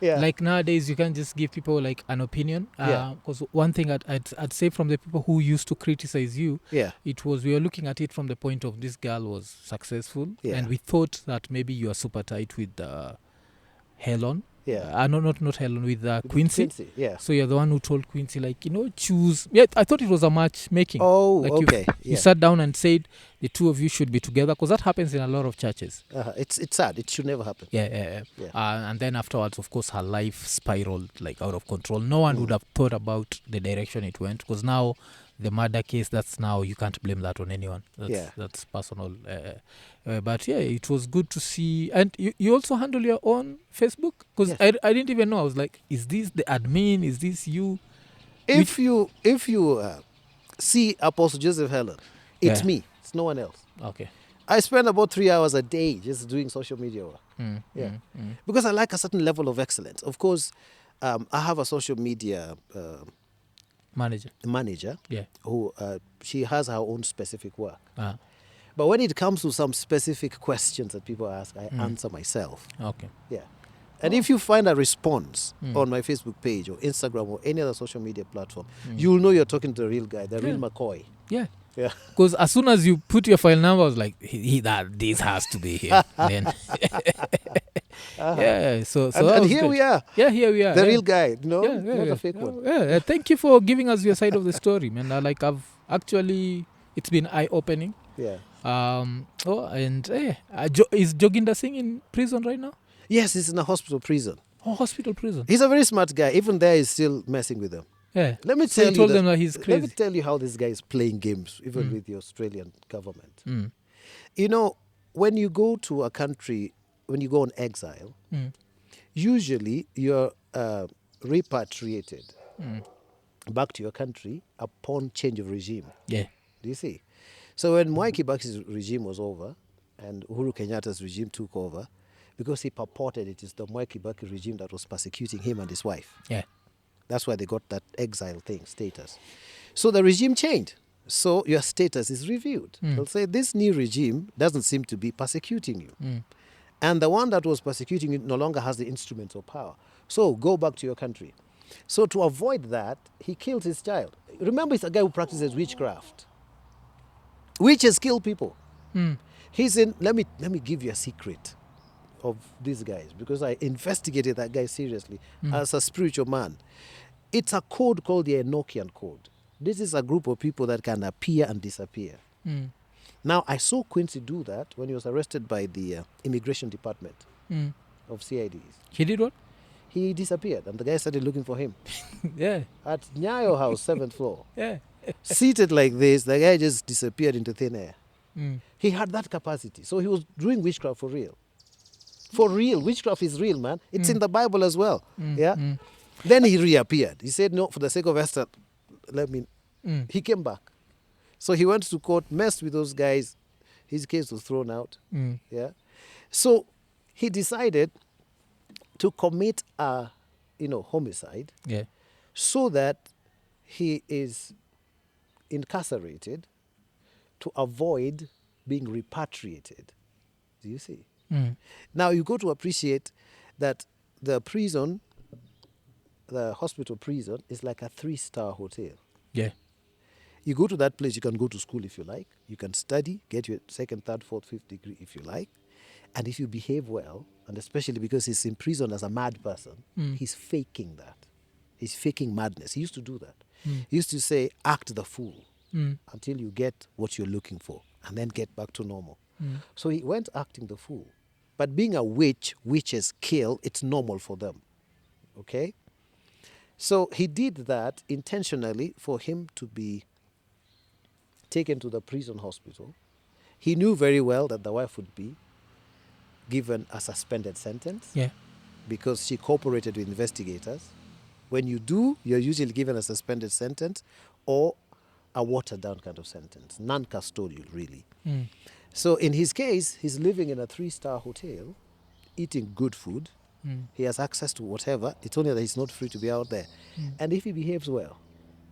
Yeah. Like nowadays, you can't just give people like an opinion. Because one thing I'd say from the people who used to criticize you, it was we were looking at it from the point of this girl was successful, and we thought that maybe you are super tight with Hellon. Not Hellon, with Quincy. So you're the one who told Quincy, like, choose. Yeah, I thought it was a matchmaking. Oh, like okay. You sat down and said the two of you should be together, because that happens in a lot of churches. It's sad. It should never happen. Yeah. And then afterwards, of course, her life spiraled like out of control. No one would have thought about the direction it went, because now the murder case, that's now, you can't blame that on anyone. That's personal. But it was good to see. And you also handle your own Facebook? Because I didn't even know. I was like, is this the admin? Is this you? If you see Apostle Joseph Hellon, it's me. It's no one else. Okay. I spend about 3 hours a day just doing social media work. Because I like a certain level of excellence. Of course, I have a social media manager who she has her own specific work. But when it comes to some specific questions that people ask, I answer myself. Okay. Yeah. And if you find a response on my Facebook page or Instagram or any other social media platform, you'll know you're talking to the real guy, the real McCoy. Yeah. Because as soon as you put your file number, I was like, this has to be here. Then So and here we are. Yeah, here we are. The real guy, not a fake one. Thank you for giving us your side of the story, man. It's been eye-opening. Yeah. Is Joginder Singh in prison right now? Yes, he's in a hospital prison. Oh, hospital prison. He's a very smart guy. Even there, he's still messing with them. Yeah. Let me tell you them that he's crazy. Let me tell you how this guy is playing games, even with the Australian government. You know, when you go to a country, when you go on exile, usually you're repatriated back to your country upon change of regime. Yeah. Do you see? So when Mwai Kibaki's regime was over and Uhuru Kenyatta's regime took over, because he purported it is the Mwai Kibaki regime that was persecuting him and his wife. Yeah. That's why they got that exile status. So the regime changed. So your status is reviewed. They'll say this new regime doesn't seem to be persecuting you. And the one that was persecuting you no longer has the instruments of power. So go back to your country. So to avoid that, he killed his child. Remember, he's a guy who practices witchcraft. Witches kill people. He's in, let me give you a secret of these guys, because I investigated that guy seriously as a spiritual man. It's a code called the Enochian Code. This is a group of people that can appear and disappear. Now, I saw Quincy do that when he was arrested by the immigration department of CIDs. He did what? He disappeared, and the guy started looking for him. Yeah. At Nyayo House, 7th floor. Yeah. Seated like this, the guy just disappeared into thin air. He had that capacity. So he was doing witchcraft for real. For real. Witchcraft is real, man. It's in the Bible as well. Then he reappeared. He said, no, for the sake of Esther, let me... He came back. So he went to court, messed with those guys. His case was thrown out. Yeah. So he decided to commit a, homicide. Yeah. So that he is incarcerated to avoid being repatriated. Do you see? Now you go to appreciate that the prison, the hospital prison, is like a 3-star hotel. Yeah. You go to that place, you can go to school if you like. You can study, get your 2nd, 3rd, 4th, 5th degree if you like. And if you behave well, and especially because he's in prison as a mad person, he's faking that. He's faking madness. He used to do that. He used to say, act the fool until you get what you're looking for, and then get back to normal. So he went acting the fool. But being a witch, witches kill, it's normal for them. Okay? So he did that intentionally for him to be taken to the prison hospital. He knew very well that the wife would be given a suspended sentence. Yeah. Because she cooperated with investigators. When you do, you're usually given a suspended sentence or a watered-down kind of sentence, non-custodial, really. So in his case, he's living in a 3-star hotel, eating good food. He has access to whatever. It's only that he's not free to be out there. And if he behaves well,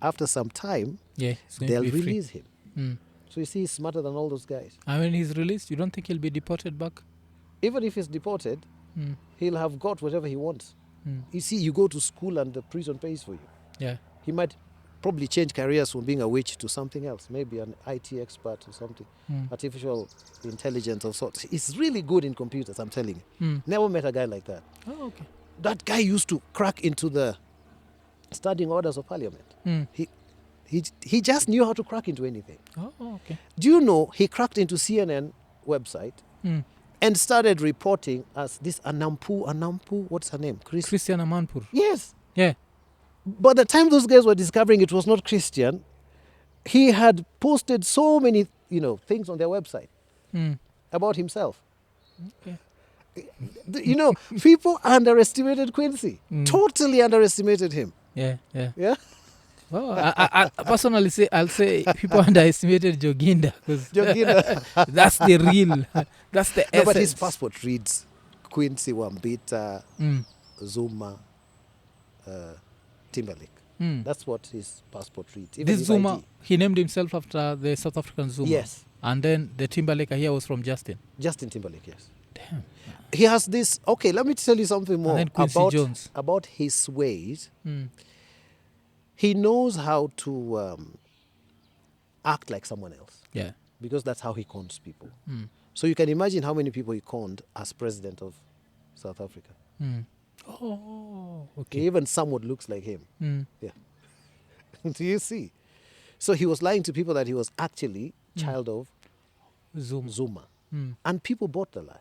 after some time, they'll release him. So you see, he's smarter than all those guys. And when he's released, you don't think he'll be deported back? Even if he's deported, he'll have got whatever he wants. You see, you go to school and the prison pays for you. Yeah. He might probably change careers from being a witch to something else, maybe an IT expert or something, artificial intelligence of sorts. He's really good in computers, I'm telling you. Never met a guy like that. Oh, okay. That guy used to crack into the standing orders of parliament. He just knew how to crack into anything. Oh, okay. Do you know he cracked into CNN website and started reporting as this Anampu, what's her name? Christian Amanpur. Yes. Yeah. By the time those guys were discovering it was not Christian, he had posted so many, things on their website about himself. Okay. People underestimated Quincy. Totally underestimated him. Yeah. Yeah. Well, I personally I'll say people underestimated Joginda because that's the real, that's the essence. No, but his passport reads Quincy Wambita Zuma Timberlake. That's what his passport reads. Even this Zuma, ID. He named himself after the South African Zuma. Yes. And then the Timberlake here was from Justin. Justin Timberlake, yes. Damn. He has this. Okay, let me tell you something more about his ways. He knows how to act like someone else. Yeah. Because that's how he cons people. So you can imagine how many people he conned as president of South Africa. Oh, okay. Even somewhat looks like him. Yeah. Do you see? So he was lying to people that he was actually child of Zuma. And people bought the lie.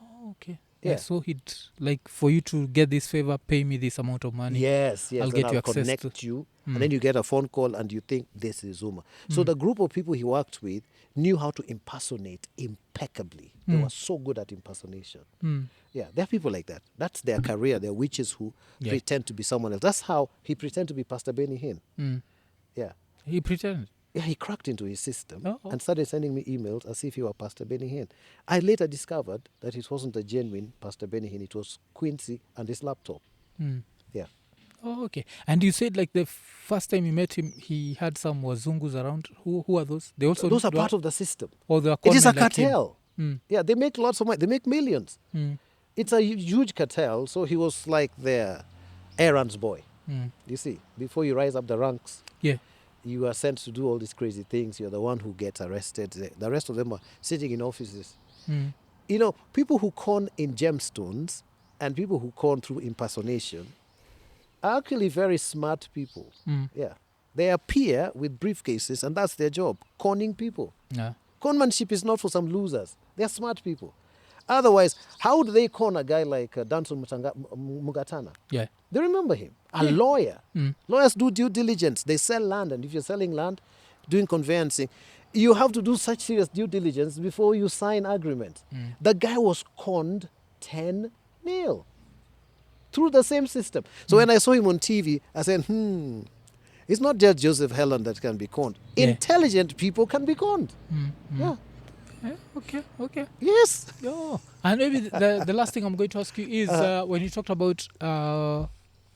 Oh, okay. Yeah. So he'd like, for you to get this favor, pay me this amount of money. Yes. I'll get you access connect to you. And then you get a phone call and you think this is Zuma. So the group of people he worked with knew how to impersonate impeccably. They were so good at impersonation. Yeah, there are people like that. That's their career. They're witches who pretend to be someone else. That's how he pretended to be Pastor Benny Hinn. Yeah. He pretended? Yeah, he cracked into his system and started sending me emails as if he were Pastor Benny Hinn. I later discovered that it wasn't a genuine Pastor Benny Hinn. It was Quincy and his laptop. Yeah. Oh, okay. And you said like the first time you met him, he had some wazungus around. Who are those? Those are part of the system. Or they are it is a cartel. Yeah, they make lots of money. They make millions. It's a huge cartel. So he was like their errands boy. You see, before you rise up the ranks, you are sent to do all these crazy things. You're the one who gets arrested. The rest of them are sitting in offices. People who con in gemstones and people who con through impersonation are actually very smart people. Yeah. They appear with briefcases and that's their job, conning people. Yeah. Conmanship is not for some losers. They're smart people. Otherwise, how would they con a guy like Danson Mugatana? Yeah. They remember him. A lawyer. Lawyers do due diligence. They sell land, and if you're selling land, doing conveyancing, you have to do such serious due diligence before you sign agreement. The guy was conned 10 nil through the same system. So when I saw him on TV, I said, it's not just Joseph Hellon that can be conned. Intelligent people can be conned. Yeah. Okay. Yes. Oh. And maybe the last thing I'm going to ask you is when you talked about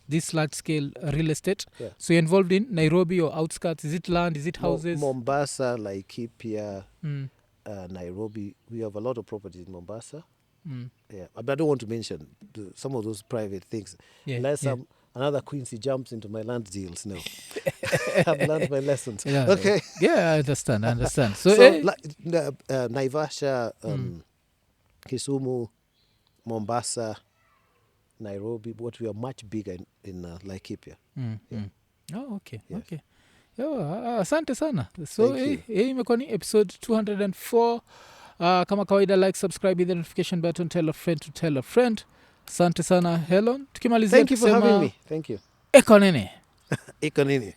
this large-scale real estate, so you're involved in Nairobi or outskirts. Is it land? Is it houses? Mombasa, Laikipia, Nairobi. We have a lot of properties in Mombasa. Yeah, but I don't want to mention some of those private things. Unless another Quincy jumps into my land deals. No. I've learned my lessons. Yeah. Okay. Yeah, I understand. So Naivasha, Kisumu, Mombasa, Nairobi, but we are much bigger in Laikipia. Oh, okay. Yes. Okay. Asante sana. So hii imekuwa ni episode 204. Kama kawaida, like, subscribe, hit the notification button, tell a friend to tell a friend. Asante sana Hellon. Tukimalizia, thank you for having me. Thank you. Ekonini. Ekonini.